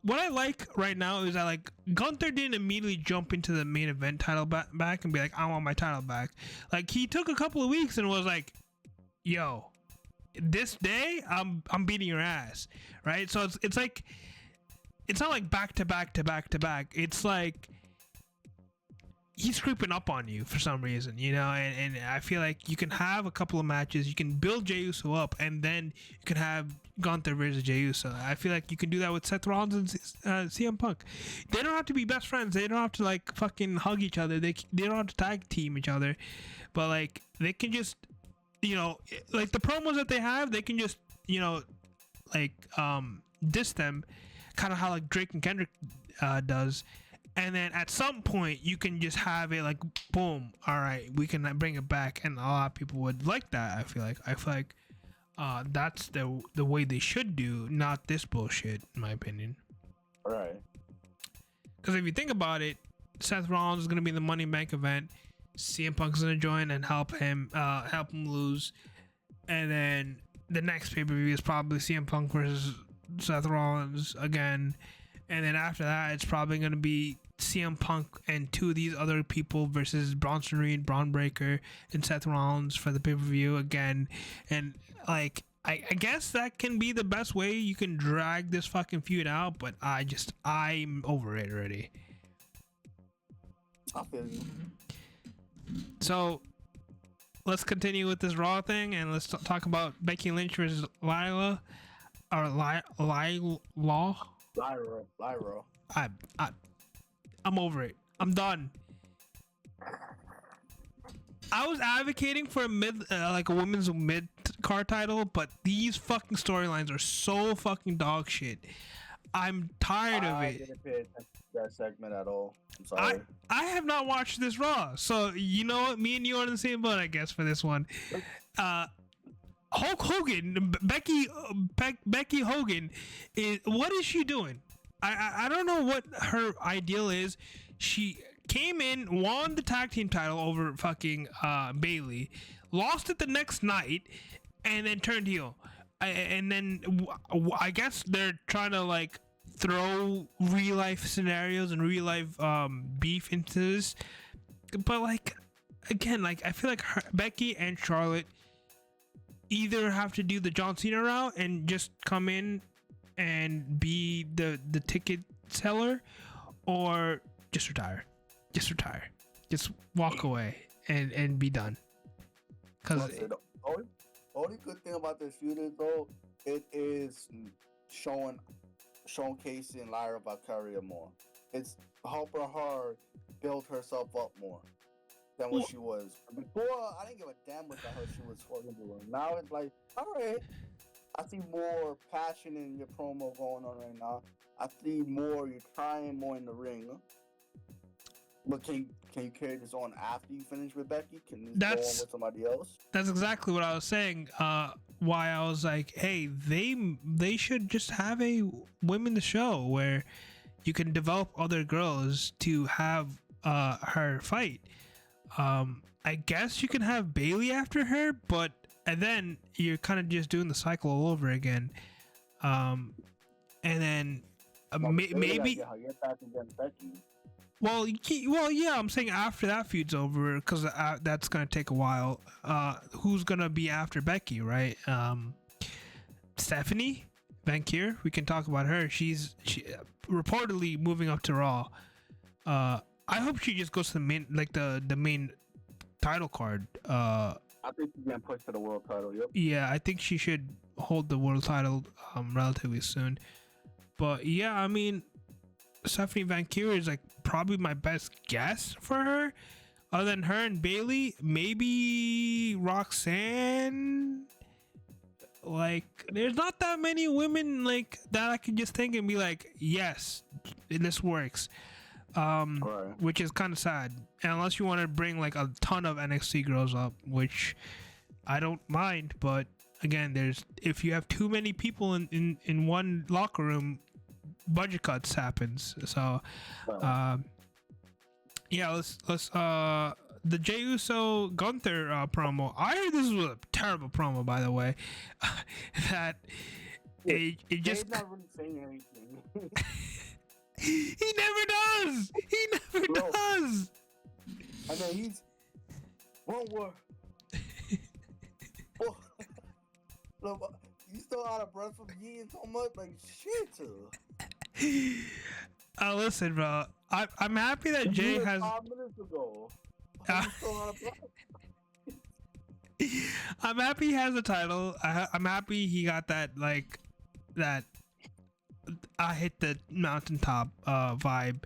what I like right now is that like Gunther didn't immediately jump into the main event title back and be like, I want my title back. Like, he took a couple of weeks and was like, yo, this day I'm beating your ass, right? So it's like, it's not like back to back to back to back. It's like he's creeping up on you for some reason, you know, and I feel like you can have a couple of matches, you can build Jey Uso up, and then you can have Gunther versus Jey Uso. I feel like you can do that with Seth Rollins and CM Punk. They don't have to be best friends. They don't have to like fucking hug each other. They don't have to tag team each other, but like they can just, you know, like the promos that they have, they can just, you know, like diss them, kind of how like Drake and Kendrick does. And then at some point, you can just have it like, boom, all right, we can bring it back. And a lot of people would like that, I feel like. That's the way they should do, not this bullshit, in my opinion. Right. Because if you think about it, Seth Rollins is gonna be in the Money in the Bank event. CM Punk's gonna join and help him lose, and then the next pay-per-view is probably CM Punk versus Seth Rollins again, and then after that it's probably gonna be CM Punk and two of these other people versus Bronson Reed, Braun Breaker, and Seth Rollins for the pay-per-view again. And like I guess that can be the best way you can drag this fucking feud out, but I'm over it already. I feel you. So let's continue with this Raw thing, and let's talk about Becky Lynch versus Lyra. I'm over it. I'm done. I was advocating for a a women's mid card title, but these fucking storylines are so fucking dog shit. I'm tired of it. I didn't pay attention to that segment at all. I'm sorry. I have not watched this Raw, so you know what? Me and you are in the same boat, I guess, for this one. Hulk Hogan, Becky Hogan, what is she doing? I don't know what her ideal is. She came in, won the tag team title over fucking Bayley, lost it the next night, and then turned heel. And then I guess they're trying to like throw real life scenarios and real life beef into this, but like again, like I feel like Becky and Charlotte either have to do the John Cena route and just come in and be the ticket seller, or just retire, just walk away and be done. Because the only good thing about this feud is though, it is showcasing Lyra Valkyria more. It's helping her build herself up more than what she was before. I didn't give a damn what the hell she was fucking doing. Now it's like, all right, I see more passion in your promo going on right now. I see more, you're trying more in the ring. But can you carry this on after you finish with Becky? Can you go on with somebody else? That's exactly what I was saying. Why I was like, hey, they should just have a women's show where you can develop other girls to have her fight. I guess you can have Bayley after her, and then you're kind of just doing the cycle all over again. And then maybe get back against Becky. Well, yeah, I'm saying after that feud's over, because that's gonna take a while. Who's gonna be after Becky, right? Stephanie Vankier. We can talk about her. She reportedly moving up to Raw. I hope she just goes to the main title card. I think she's getting pushed to the world title. Yep. Yeah, I think she should hold the world title relatively soon. But yeah, I mean, Stephanie Vankier is like probably my best guess for her. Other than her and Bayley, maybe Roxanne. Like, there's not that many women like that I can just think and be like, yes, this works. Right. Which is kind of sad. And unless you want to bring like a ton of NXT girls up, which I don't mind, but again, if you have too many people in one locker room, budget cuts happens. So yeah, let's the Jey Uso Gunther promo. I heard this was a terrible promo, by the way. That it just not really saying anything. He never does. He never does. And then he's one word. Look, you still out of breath from eating so much, like shit. Listen, bro. I'm happy that Jay has. 5 minutes ago. I'm still out of breath. I'm happy he has a title. I'm happy he got that I hit the mountaintop vibe,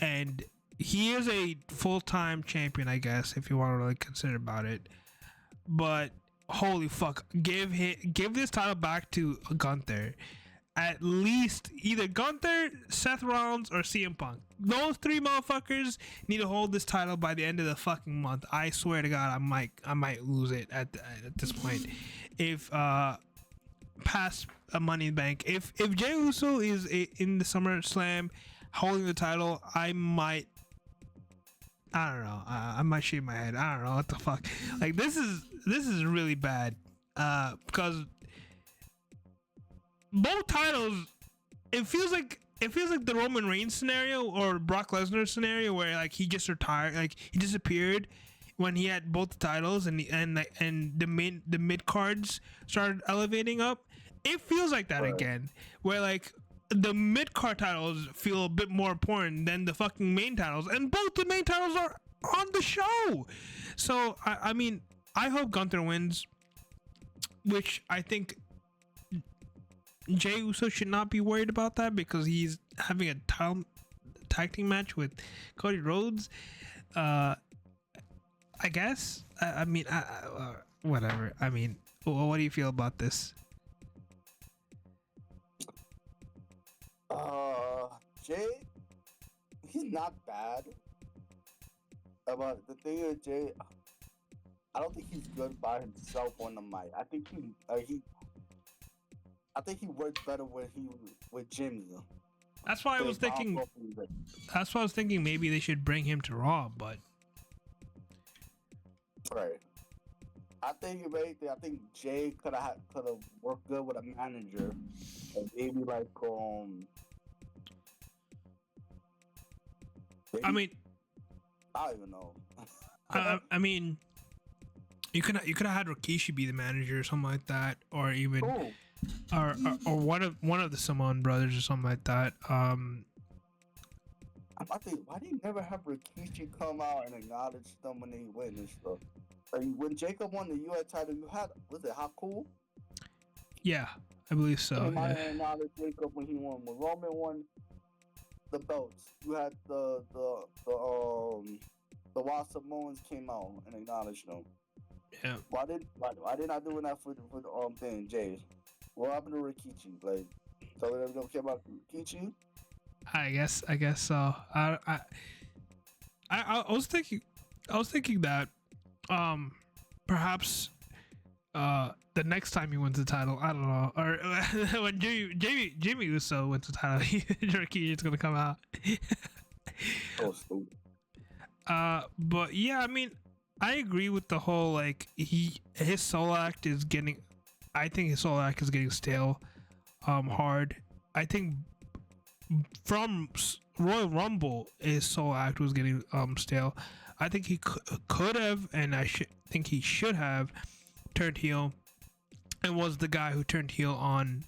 and he is a full-time champion, I guess, if you want to really consider about it. But holy fuck, give this title back to Gunther. At least either Gunther, Seth Rollins, or CM Punk. Those three motherfuckers need to hold this title by the end of the fucking month. I swear to God, I might lose it at this point. If past a Money in the Bank, if Jey Uso is in the SummerSlam holding the title, I might. I don't know. I might shake my head. I don't know what the fuck. Like this is really bad. Because both titles, it feels like the Roman Reigns scenario or Brock Lesnar scenario where like he just retired, like he disappeared when he had both the titles and the mid cards started elevating up. It feels like that Right. again, where like the mid card titles feel a bit more important than the fucking main titles, and both the main titles are on the show. So I mean, I hope Gunther wins, which I think Jey Uso should not be worried about that because he's having a tag team match with Cody Rhodes. I guess. I mean, whatever. I mean, what do you feel about this? Jay, he's not bad. But the thing is, Jay, I don't think he's good by himself on the mic. I think I think he works better when he with Jimmy. That's why I was thinking. That's why I was thinking maybe they should bring him to Raw, but Right. I think if anything, I think Jay could have worked good with a manager, and maybe like I mean, I don't even know. I mean, you could have had Rikishi be the manager or something like that, or even Cool. or one of the Samoan brothers or something like that. I think why do you never have Rikishi come out and acknowledge them when they win and stuff? Like when Jacob won the U.S. title, you had how cool? Yeah, I believe so. I Yeah. acknowledge Jacob when he won. When Roman won the belts, you had the Wild Samoans came out and acknowledged them. Yeah. Why did not doing that for the thing, Jay? What happened to Rikichi? Like, so they don't care about Rikichi? I guess so. I was thinking that perhaps the next time he wins the title, I don't know, or when Jimmy Uso wins the title, Rikichi's gonna come out. Oh, stupid. But yeah, I mean, I agree with the whole like his solo act is getting. I think his solo act is getting stale, hard. I think from Royal Rumble, his solo act was getting stale. I think he could have, and think he should have turned heel, and was the guy who turned heel on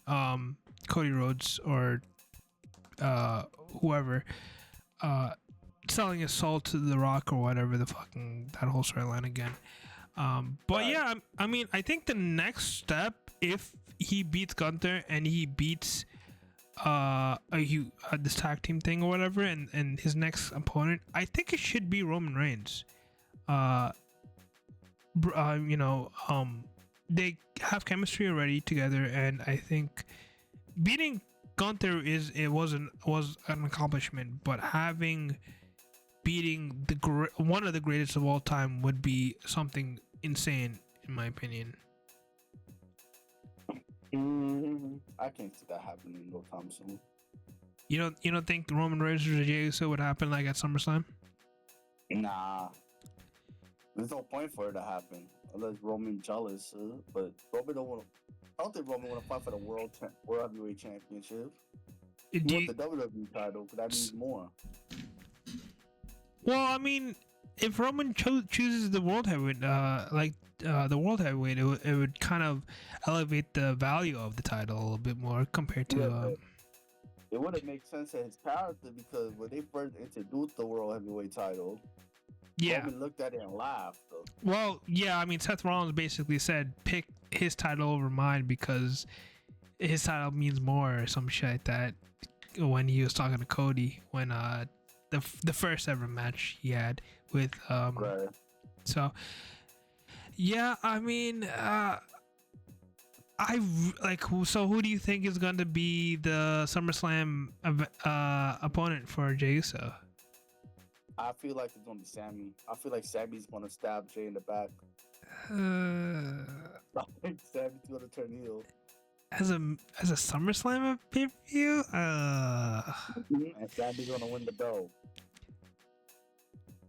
Cody Rhodes or whoever, selling his soul to The Rock or whatever the fucking that whole storyline again. But yeah, I mean, I think the next step, if he beats Gunther and he beats this tag team thing or whatever, and his next opponent, I think it should be Roman Reigns. They have chemistry already together, and I think beating Gunther was an accomplishment, but beating one of the greatest of all time would be something insane, in my opinion. I can't see that happening no time soon. You don't think Roman Reigns or Jey Uso would happen like at SummerSlam? Nah, there's no point for it to happen unless Roman jealous. But Roman don't want to. I don't think Roman want to fight for the world heavyweight championship. He wants the WWE title, because that means more. Well, I mean, if Roman chooses the world heavyweight, the world heavyweight, it would kind of elevate the value of the title a little bit more compared to. It wouldn't make sense to his character, because when they first introduced the world heavyweight title, Roman looked at it and laughed. Though. Well, yeah, I mean, Seth Rollins basically said pick his title over mine because his title means more or some shit like that when he was talking to Cody when the first ever match he had with Right. So yeah, I mean, so who do you think is going to be the SummerSlam opponent for Jey Uso? I feel like it's gonna be Sammy. I feel like Sammy's gonna stab Jay in the back. I think Sammy's gonna turn heel. as a SummerSlam pay per view. And Sammy's gonna win the belt.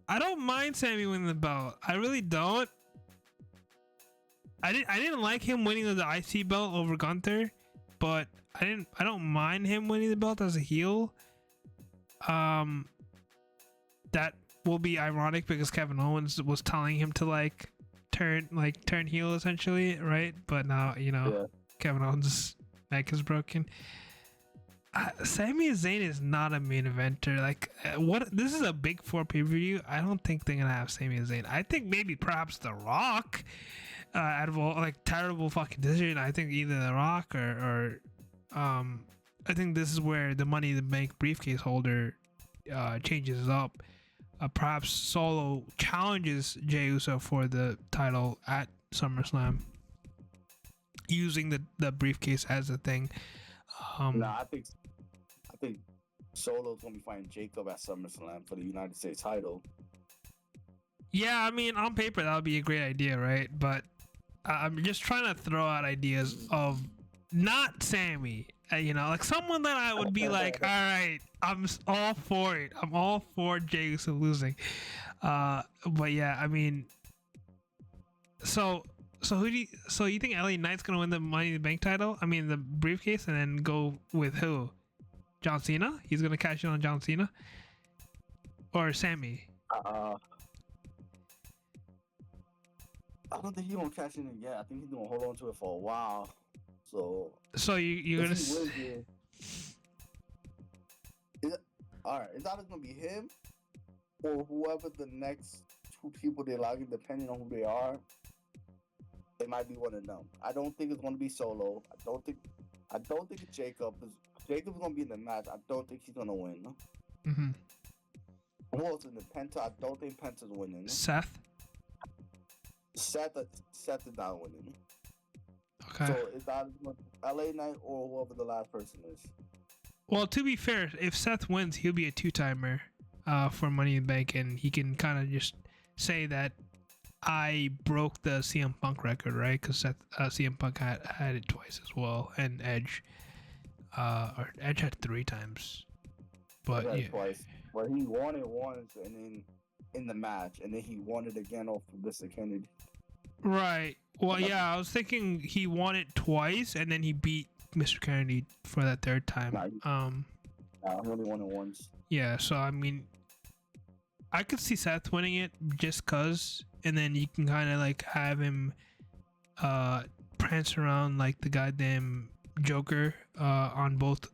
I don't mind Sammy winning the belt. I really don't. I didn't like him winning the IC belt over Gunther, but I don't mind him winning the belt as a heel. That will be ironic because Kevin Owens was telling him to turn heel essentially, right? But now Kevin Owens' neck is broken. Sami Zayn is not a main eventer. What? This is a big 4 pay-per-view. I don't think they're gonna have Sami Zayn. I think maybe perhaps The Rock. Out of all terrible fucking decision, I think either The Rock or I think this is where the Money in the Bank briefcase holder changes up. Perhaps Solo challenges Jey Uso for the title at SummerSlam, using the briefcase as a thing. I think Solo's gonna be fighting Jacob at SummerSlam for the United States title. Yeah, I mean, on paper that would be a great idea, right? But I'm just trying to throw out ideas of not Sammy, someone that I would be like, all right, I'm all for it. I'm all for Jey Uso losing. But yeah, I mean, so you think LA Knight's gonna win the Money in the Bank title? I mean, the briefcase, and then go with who? John Cena? He's gonna cash in on John Cena, or Sammy? I don't think he's gonna cash in yet. I think he's gonna hold on to it for a while. So you're gonna all right, it's either gonna be him or whoever the next 2 people they like, depending on who they are. It might be one of them. I don't think it's gonna be Solo. I don't think it's Jacob. Jacob's gonna be in the match. I don't think he's gonna win. Mm-hmm. Who else in the Penta? I don't think Penta's winning. Seth is not winning. Okay. So it's either LA Knight or whoever the last person is. Well, to be fair, if Seth wins, he'll be a 2-timer for Money in the Bank, and he can kind of just say that I broke the CM Punk record, right? Because CM Punk had it twice as well, and Edge, or Edge had 3 times. But yeah, twice. Well, he won it once, and then in the match, and then he won it again off of Mr. Kennedy. Right. Well, yeah, I was thinking he won it twice, and then he beat Mr. Kennedy for that 3rd time. He only won it once. Yeah, so I mean, I could see Seth winning it just cause, and then you can kind of have him prance around like the goddamn Joker on both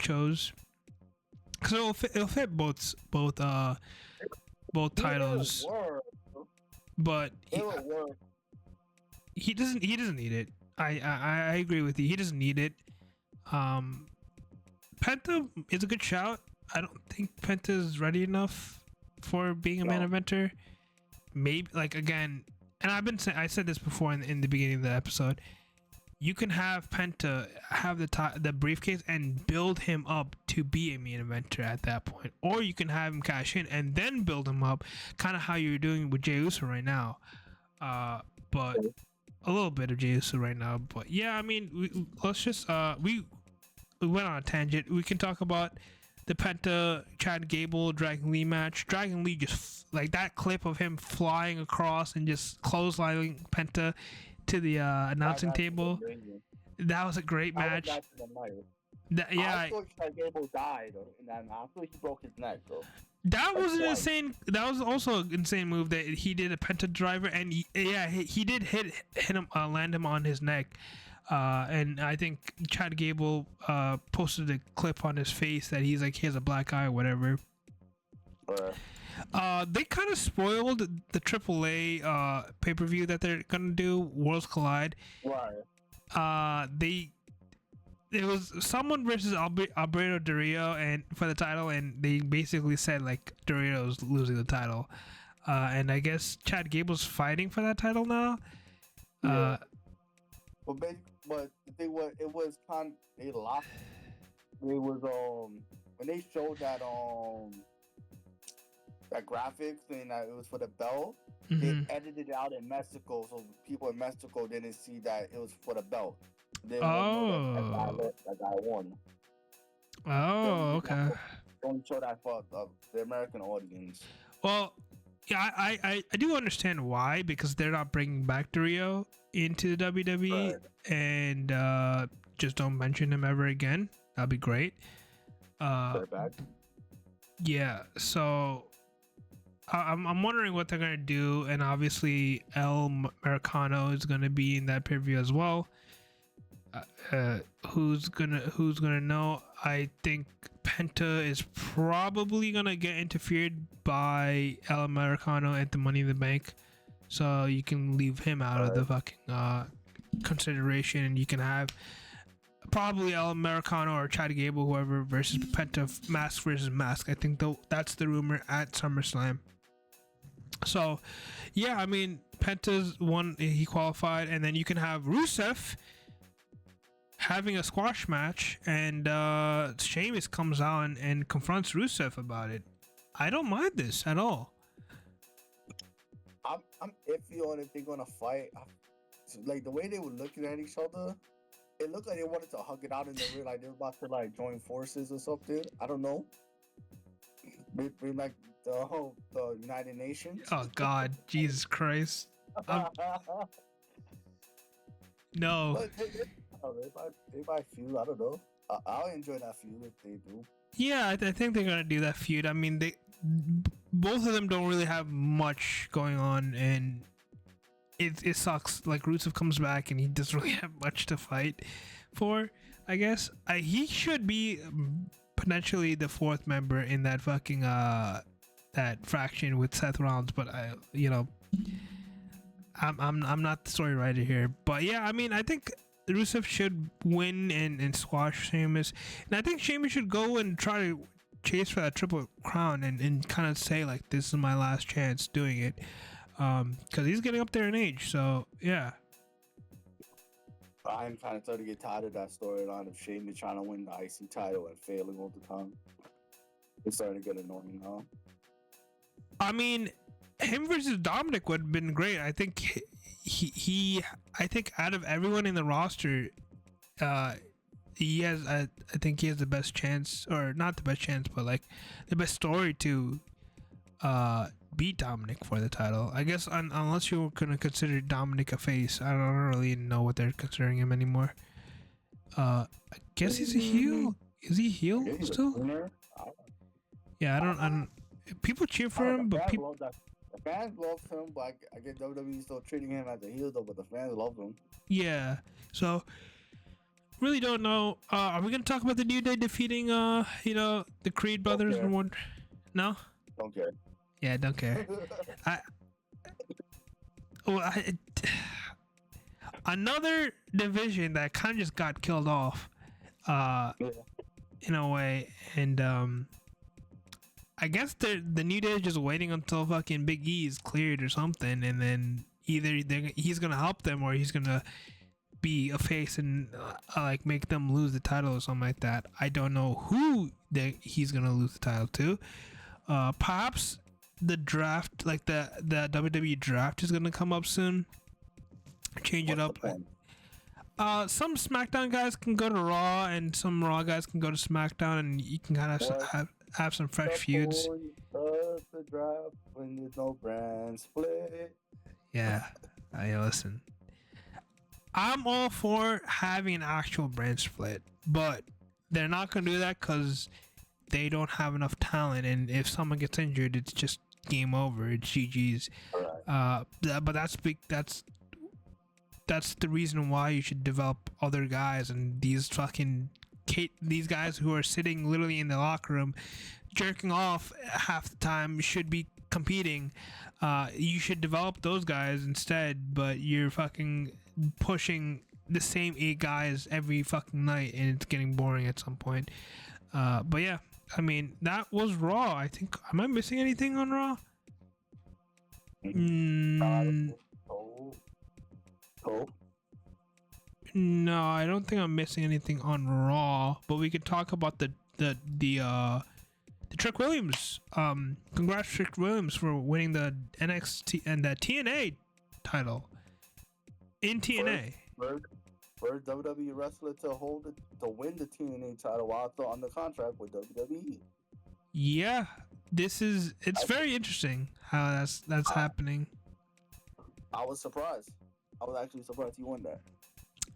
shows, cause it'll fit both titles. But he doesn't need it. I agree with you. He doesn't need it. Penta is a good shout. I don't think Penta is ready enough for being a main eventer. Maybe again, and I said this before in the beginning of the episode. You can have Penta have the briefcase and build him up to be a main eventer at that point, or you can have him cash in and then build him up, kind of how you're doing with Jey Uso right now. But a little bit of Jey Uso right now. But yeah, I mean, let's just we went on a tangent. We can talk about the Penta Chad Gable Dragon Lee match. Dragon Lee just that clip of him flying across and just clotheslining Penta to the announcing table. That was a great match. I thought Chad Gable died in that match. I thought he broke his neck though. That was an insane. That was also an insane move that he did, a Penta driver, and he did hit him, land him on his neck. And I think Chad Gable posted a clip on his face that he has a black eye or whatever. They kind of spoiled the AAA pay-per-view that they're gonna do, Worlds Collide. Why? It was someone versus Alberto Del Rio and for the title, and they basically said Del Rio's losing the title. And I guess Chad Gable's fighting for that title now. Yeah. But the thing was, it was they lost. It was when they showed that graphics and that it was for the belt. Mm-hmm. They edited it out in Mexico, so people in Mexico didn't see that it was for the belt. They wouldn't know Oh. that guy won. Oh, okay. Don't show that for the American audience. Well, yeah, I do understand why, because they're not bringing back Rio into the WWE, Right. and just don't mention him ever again. That'd be great. Put back. Yeah. So I'm wondering what they're gonna do, and obviously El Americano is gonna be in that pay-per-view as well. Who's gonna know? I think Penta is probably gonna get interfered by El Americano at the Money in the Bank, so you can leave him out of the fucking consideration, and you can have probably El Americano or Chad Gable, whoever, versus Penta, mask versus mask. I think that's the rumor at SummerSlam. So yeah, I mean, Penta's one, he qualified, and then you can have Rusev having a squash match, and Sheamus comes out and confronts Rusev about it. I don't mind this at all. I'm iffy on if they're gonna fight. Like the way they were looking at each other, it looked like they wanted to hug it out in the ring, like they were about to like join forces or something. I don't know. Maybe like the United Nations. Oh God, Jesus Christ! No. But they might feud. I don't know. I'll enjoy that feud if they do. Yeah, I think they're gonna do that feud. I mean, both of them don't really have much going on, and it sucks. Like, Rusev comes back and he doesn't really have much to fight for. I guess he should be potentially the fourth member in that fucking that faction with Seth Rollins, but I'm not the story writer here. But yeah, I mean, I think Rusev should win and squash Sheamus, and I think Sheamus should go and try to chase for that triple crown and kind of say like, this is my last chance doing it, because he's getting up there in age. So yeah, I'm kind of starting to get tired of that storyline of Sheamus trying to win the IC title and failing all the time. It's starting to get annoying now. I mean, him versus Dominic would have been great. I think I think out of everyone in the roster, he has I think he has the best chance, or not the best chance, but like the best story to beat Dominic for the title. I guess unless you're gonna consider Dominic a face, I don't really know what they're considering him anymore. I guess he's a heel. Is he heel still? Yeah, I don't. People cheer for him, but people. The fans love him, but I guess WWE still treating him as a heel though, but the fans love him. Yeah, so really don't know. Are we gonna talk about the New Day defeating the Creed brothers or one? No? Don't care. Yeah, don't care. Another division that kind of just got killed off in a way, and I guess the New Day is just waiting until fucking Big E is cleared or something, and then either he's gonna help them or he's gonna be a face and like make them lose the title or something like that. I don't know who he's gonna lose the title to. Perhaps the draft, like the WWE draft, is gonna come up soon. Change it up. Some SmackDown guys can go to Raw, and some Raw guys can go to SmackDown, and you can kind of have some fresh feuds. The draft when there's no brand split. Yeah, listen. I'm all for having an actual brand split, but they're not gonna do that because they don't have enough talent, and if someone gets injured, it's just game over. It's GG's. Right. But that's the reason why you should develop other guys, and these guys who are sitting literally in the locker room jerking off half the time should be competing. You should develop those guys instead, but you're fucking pushing the same 8 guys every fucking night, and it's getting boring at some point. But yeah, I mean, that was Raw. I think, am I missing anything on Raw? No, I don't think I'm missing anything on Raw, but we could talk about the Trick Williams. Congrats, Trick Williams, for winning the NXT and the TNA title in TNA. first WWE wrestler to win the TNA title while still under contract with WWE. Yeah, it's very interesting how that's happening. I was surprised. I was actually surprised he won that.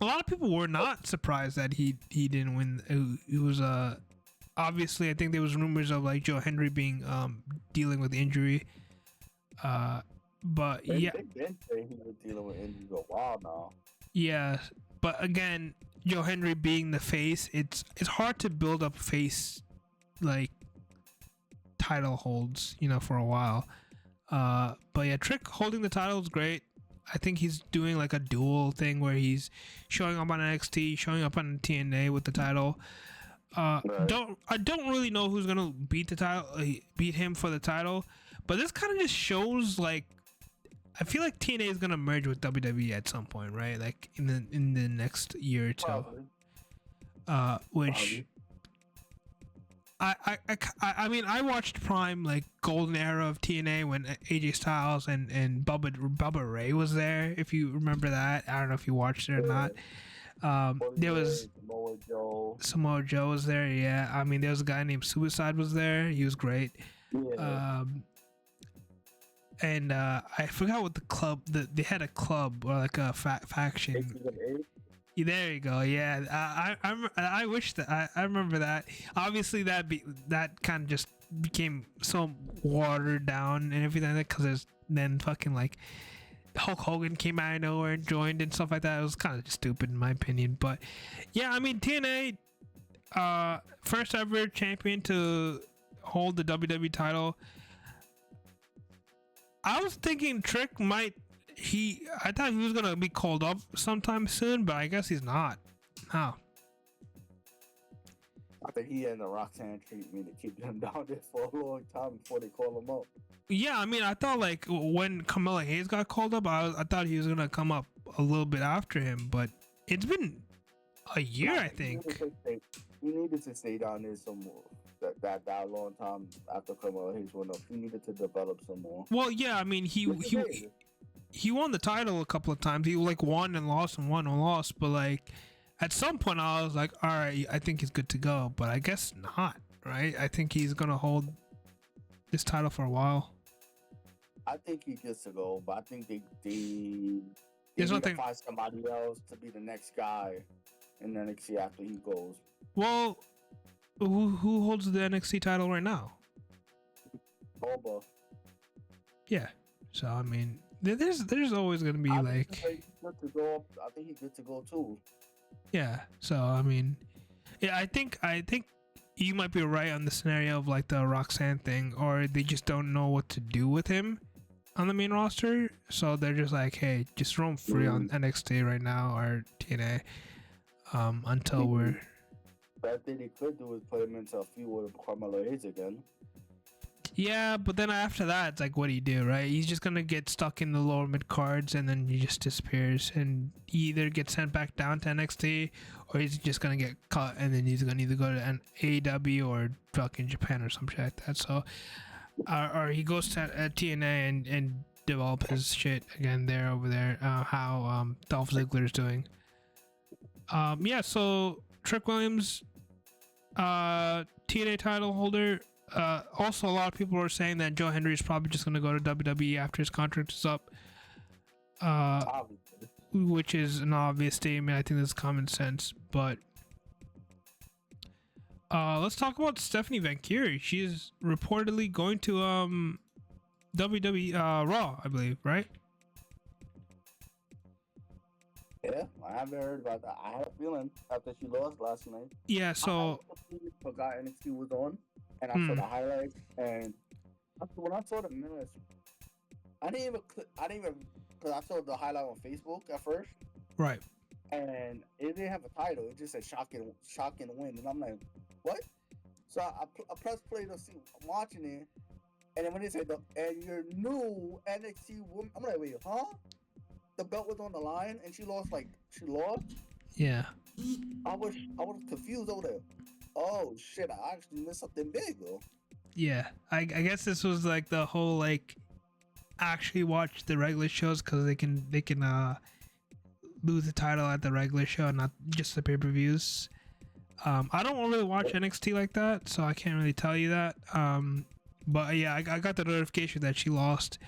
A lot of people were not surprised that he didn't win. It was obviously, I think there was rumors of like Joe Henry being dealing with injury. But yeah, They've been saying he was dealing with injuries a while now. yeah. But again, Joe Henry being the face, it's hard to build up face like title holds, for a while. But yeah, Trick holding the title is great. I think he's doing like a dual thing where he's showing up on NXT, showing up on TNA with the title. Right. I don't really know who's gonna beat him for the title, but this kind of just shows like I feel like TNA is gonna merge with WWE at some point, right? Like in the next year or two. Which I mean I watched Prime, like golden era of TNA when AJ Styles and Bubba Ray was there. If you remember that, I don't know if you watched it or not. There was Samoa Joe was there. Yeah, I mean there was a guy named Suicide was there. He was great. Yeah. And I forgot what the club they had a club or like a faction. There you go. Yeah, I wish that I remember that. Obviously, that kind of just became so watered down and everything because there's then fucking like Hulk Hogan came out of nowhere and joined and stuff like that. It was kind of stupid in my opinion. But yeah, I mean TNA, first ever champion to hold the WWE title. I was thinking Trick I thought he was gonna be called up sometime soon, but I guess he's not. How? I think he and the Roxanne treatment to keep him down there for a long time before they call him up. Yeah, I mean, I thought like when Carmella Hayes got called up, I thought he was gonna come up a little bit after him, but it's been a year, I think. He needed to stay down there some more. That long time after Carmella Hayes went up, he needed to develop some more. Well, yeah, I mean, he won the title a couple of times. He like won and lost and won and lost, but like at some point I was like, all right, I think he's good to go, but I guess not, right? I think he's gonna hold this title for a while. I think he gets to go, but I think they need to find somebody else to be the next guy in NXT after he goes. Well, who holds the NXT title right now? Boba. Yeah. So I mean, there's always gonna be like. He's good to go. I think he's good to go too. Yeah. So I mean, yeah, I think you might be right on the scenario of like the Roxanne thing, or they just don't know what to do with him on the main roster, so they're just like, hey, just roam free on NXT right now or TNA until we're. Bad thing they could do is put him into a feud with Carmelo Hayes again. Yeah, but then after that, it's like, what do you do, right? He's just gonna get stuck in the lower mid cards, and then he just disappears, and he either gets sent back down to NXT, or he's just gonna get cut, and then he's gonna either go to an AEW or fucking Japan or some shit like that. So, or he goes to TNA and develop his shit again there over there. How Dolph Ziggler's doing. Yeah. So Trick Williams, TNA title holder. Also, a lot of people are saying that Joe Henry is probably just going to go to WWE after his contract is up, which is an obvious statement. I think that's common sense. But let's talk about Stephanie Van Curie. She is reportedly going to WWE Raw, I believe, right? Yeah, I haven't heard about that. I had a feeling after she lost last night. Yeah, so I forgot NXT was on. And I saw the highlights, and when I saw the minutes, I didn't even, because I saw the highlight on Facebook at first. Right. And it didn't have a title. It just said shocking win. And I'm like, what? So I pressed play to see, I'm watching it. And then when they said, and your new NXT woman, I'm like, wait, huh? The belt was on the line, and she lost. Yeah. I was confused over there. Oh shit! I actually missed something big though. Yeah, I guess this was like the whole like actually watch the regular shows because they can lose the title at the regular show, not just the pay-per-views. I don't really watch NXT like that, so I can't really tell you that. But yeah, I got the notification that she lost,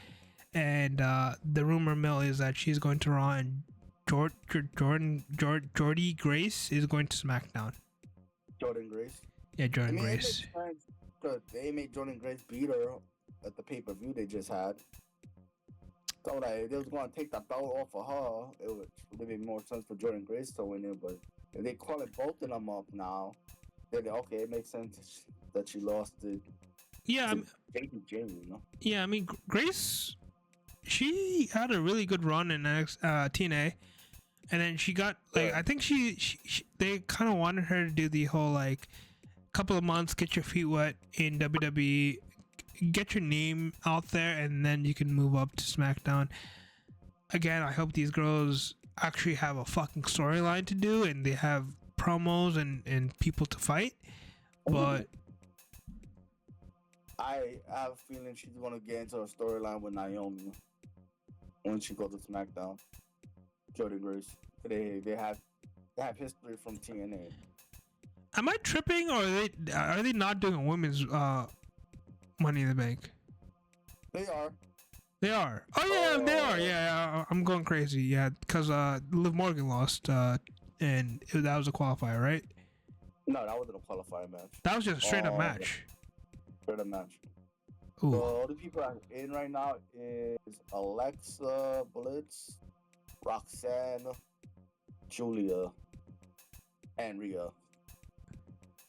and the rumor mill is that she's going to Raw, and Jordy Grace is going to SmackDown. Jordan Grace. Yeah, Jordan Grace. They made Jordan Grace beat her at the pay-per-view they just had. So like, if they was going to take the belt off of her, it would make more sense for Jordan Grace to win it. But if they call it both of them up now, then okay, it makes sense that she lost it. Yeah, Jamie, you know. Yeah, I mean Grace, she had a really good run in TNA, and then she got like I think she they kind of wanted her to do the whole like couple of months, get your feet wet in WWE, get your name out there, and then you can move up to SmackDown. Again, I hope these girls actually have a fucking storyline to do, and they have promos and people to fight. But I have a feeling she's gonna get into a storyline with Naomi when she goes to SmackDown. Jordan Grace. They have history from TNA. Am I tripping, or are they not doing a women's Money in the Bank? They are. They are. Oh yeah, they are. Yeah, I'm going crazy. Yeah, because Liv Morgan lost, and that was a qualifier, right? No, that wasn't a qualifier match. That was just a straight up match. Straight up match. Ooh. So all the people that are in right now is Alexa Bliss, Roxanne, Julia, and Rhea.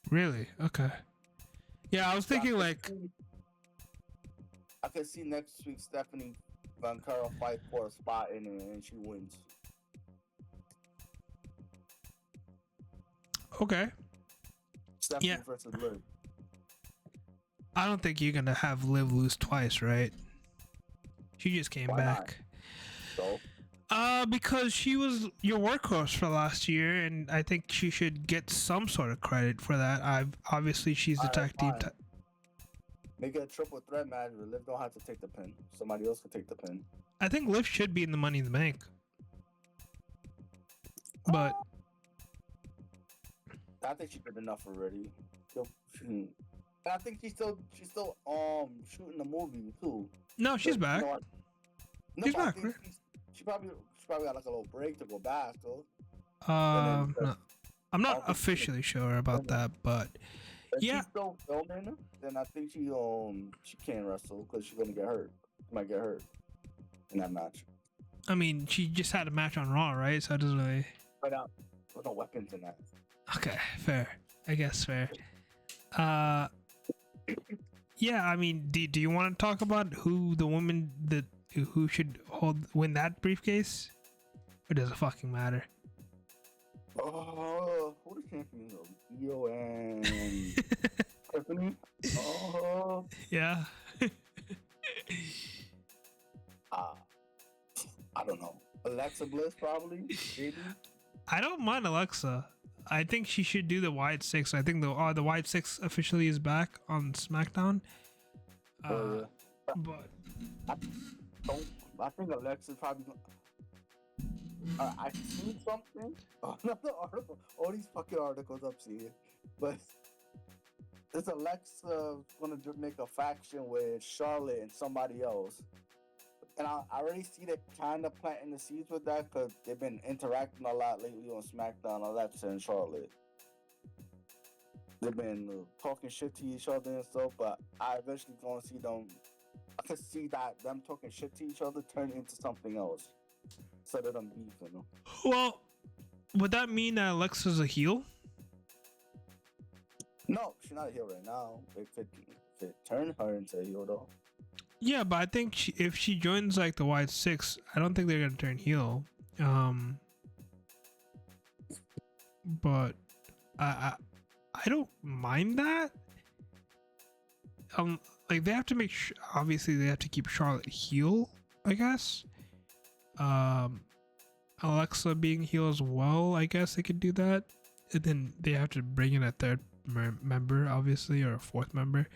Really? Okay. Yeah, I was thinking like I could see next week Stephanie Van Cara fight for a spot in it and she wins. Okay. Stephanie versus Liv. I don't think you're gonna have Liv lose twice, right? She just came back. So? Because she was your workhorse for last year, and I think she should get some sort of credit for that. Obviously she's the tag team. Make it a triple threat match, but Liv don't have to take the pin. Somebody else can take the pin. I think Liv should be in the Money in the Bank, but I think she did enough already. And I think she's still shooting the movie too. No, she's back. She's back, right? She probably got like a little break to go back though. No. I'm not officially sure about that, but if yeah. she's still filming, then I think she can't wrestle because she's gonna get hurt. She might get hurt in that match. I mean, she just had a match on Raw, right? So it doesn't really. But there's no weapons in that. Okay, fair. I guess fair. Yeah. I mean, do you want to talk about who the woman who should win that briefcase? Or does it fucking matter? Oh, who the champions are? Io and Tiffany? Oh. Yeah. I don't know. Alexa Bliss, probably. Maybe. I don't mind Alexa. I think she should do the Wide Six. I think the Wide Six officially is back on SmackDown. Yeah. But I think Alexa's probably gonna. I seen something. Another article. All these fucking articles I'm seeing, but is Alexa gonna make a faction with Charlotte and somebody else? And I already see they kind of planting the seeds with that because they've been interacting a lot lately on SmackDown. Alexa and Charlotte. They've been talking shit to each other and stuff, but I eventually gonna see them. I could see that them talking shit to each other turn into something else. Instead of them beefing. Well, would that mean that Alexa's a heel? No, she's not a heel right now. It could turn her into a heel though. Yeah, but I think if she joins like the Wide Six, I don't think they're gonna turn heel. But I don't mind that. Like they have to make obviously they have to keep Charlotte heel, I guess. Alexa being heel as well, I guess they could do that. And then they have to bring in a third member, obviously, or a fourth member.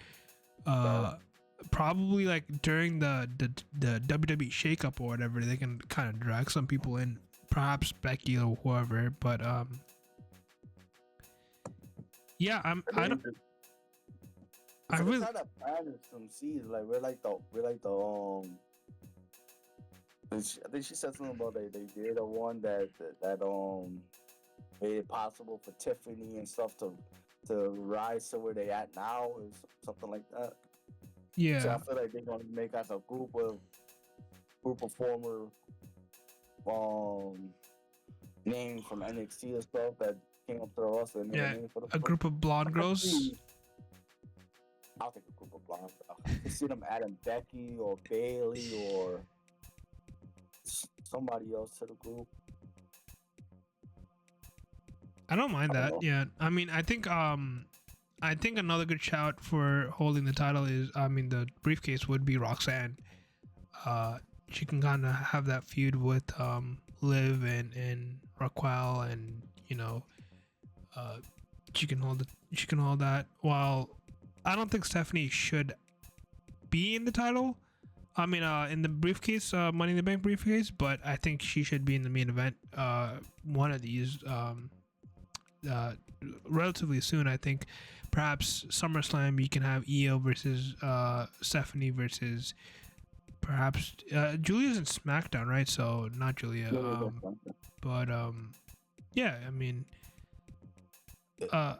Probably like during the WWE shakeup or whatever, they can kind of drag some people in perhaps Becky or whoever. But yeah, I don't. I So really. we're trying to plan some seeds. Like we're like the. I think she said something about they did a one that made it possible for Tiffany and stuff to rise to where they at now or something like that. So I Yeah. feel like they're gonna make us a group of former names from NXT and stuff that came up to the roster and made a Yeah. name for the A group of blonde girls. I'll take a group of blondes. I can see them adding Becky or Bailey or somebody else to the group. I don't mind I don't that. know. Yeah. I mean, I think another good shout for holding the title is, I mean, the briefcase would be Roxanne. She can kind of have that feud with Liv and Raquel, and uh, she can hold that. While I don't think Stephanie should be in the title. I mean, in the briefcase, Money in the Bank briefcase, but I think she should be in the main event. One of these, relatively soon. I think perhaps SummerSlam you can have Io versus Stephanie versus perhaps Julia's in SmackDown, right? So not Julia. But yeah, I mean, I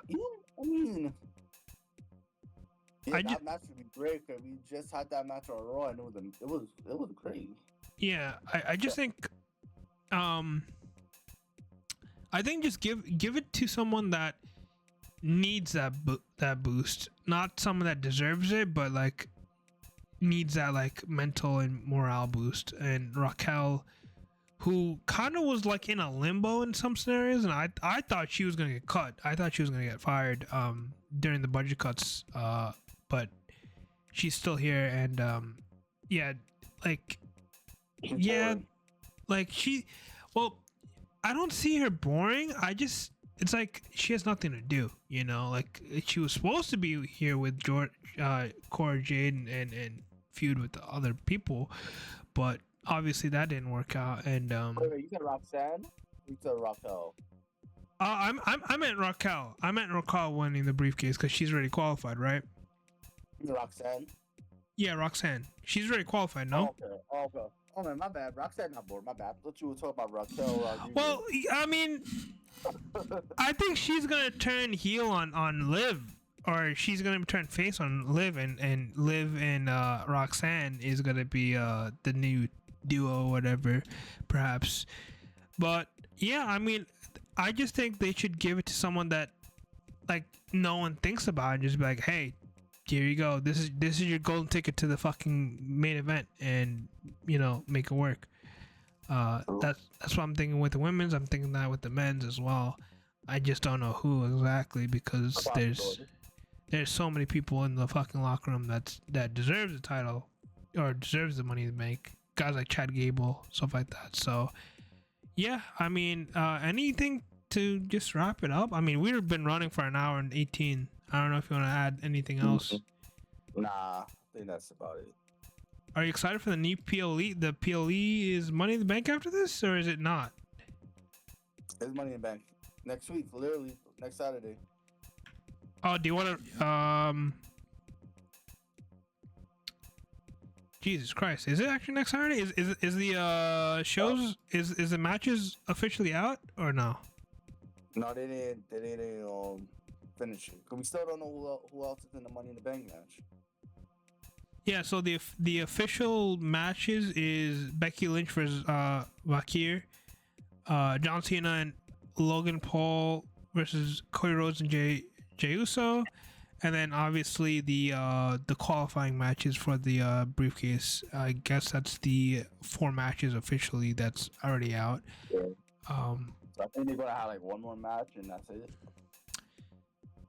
mean, yeah, I that match would be great because we just had that match on Raw and it was great. yeah, I just think I think just give it to someone that needs that boost, not someone that deserves it, but like needs that like mental and morale boost. And Raquel, who kind of was like in a limbo in some scenarios, and I thought she was gonna get cut. I thought she was gonna get fired during the budget cuts, but she's still here, and yeah, like yeah, like well, I don't see her boring. It's like she has nothing to do, like she was supposed to be here with Cora Jade and feud with the other people, but obviously that didn't work out. And Wait, you said Roxanne? You said Raquel. I meant Raquel. I meant Raquel winning the briefcase because she's already qualified, right? You said Roxanne? Yeah, Roxanne. She's already qualified, no? Okay. Oh man, my bad. Roxanne not bored. My bad. I thought you were talking about Raquel. Well, I mean, I think she's gonna turn heel on Liv, or she's gonna turn face on Liv, and Liv and Roxanne is gonna be the new duo, whatever, perhaps. But yeah, I mean, I just think they should give it to someone that like no one thinks about, and just be like, hey, here you go. This is your golden ticket to the fucking main event, and make it work. That's what I'm thinking with the women's. I'm thinking that with the men's as well. I just don't know who exactly, because there's so many people in the fucking locker room that deserves the title or deserves the money to make. Guys like Chad Gable, stuff like that. So yeah, I mean, anything to just wrap it up. I mean, we've been running for an hour and 18. I don't know if you want to add anything else. Nah, I think that's about it. Are you excited for the new PLE? The PLE is Money in the Bank after this, or is it not? It's Money in the Bank next week, literally next Saturday. Oh, do you want to? Jesus Christ! Is it actually next Saturday? Is the shows is the matches officially out or no? No, they didn't finish it. Cause we still don't know who else is in the Money in the Bank match. Yeah, so the official matches is Becky Lynch versus Vakir, John Cena and Logan Paul versus Cody Rhodes and Jey Uso, and then obviously the qualifying matches for the briefcase. I guess that's the 4 matches officially that's already out. Yeah. So I think they're gonna have like one more match and that's it.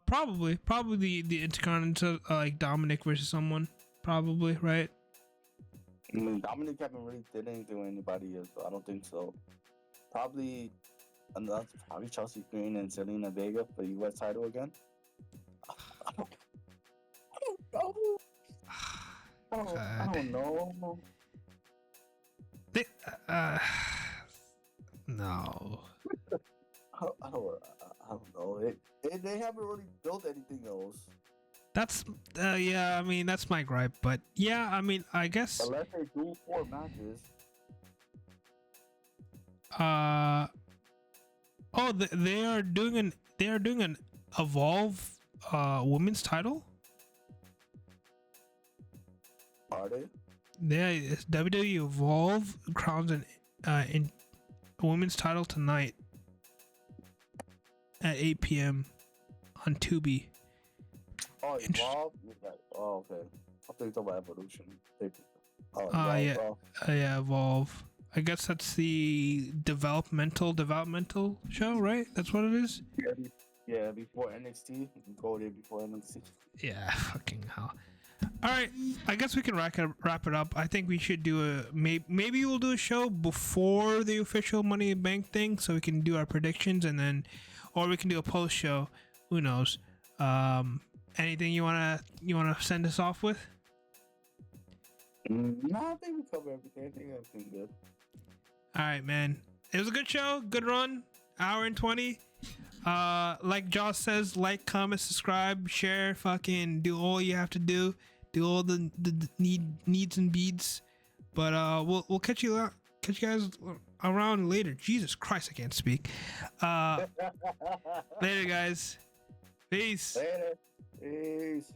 Probably the Intercontinental, like Dominic versus someone. Probably, right? I mean, Dominic haven't really did anything with anybody yet, so I don't think so. Probably Chelsea Green and Zelina Vega for the U.S. title again. I don't know. No. I don't know. They haven't really built anything else. That's yeah, I mean that's my gripe, but yeah, I mean I guess Unless they do 4 matches. oh they are doing an Evolve women's title. Are they? Yeah, it's WWE Evolve crowns an in women's title tonight at 8 p.m. on Tubi. Oh, Evolve? Oh, okay. I think you're talking about Evolution. Oh, Yeah, Evolve. yeah, Evolve. I guess that's the developmental show, right? That's what it is. Yeah, before NXT. You can go there before NXT. Yeah, fucking hell. All right, I guess we can wrap it up. I think we should do a maybe we'll do a show before the official Money in Bank thing, so we can do our predictions, and then, or we can do a post show. Who knows? Anything you wanna send us off with? No, I think we covered everything. I think everything good. All right, man. It was a good show. Good run. Hour and 20. Like Josh says, like, comment, subscribe, share, fucking do all you have to do. Do all the needs and beads. But we'll catch you guys around later. Jesus Christ, I can't speak. Later, guys. Peace. Later. Peace.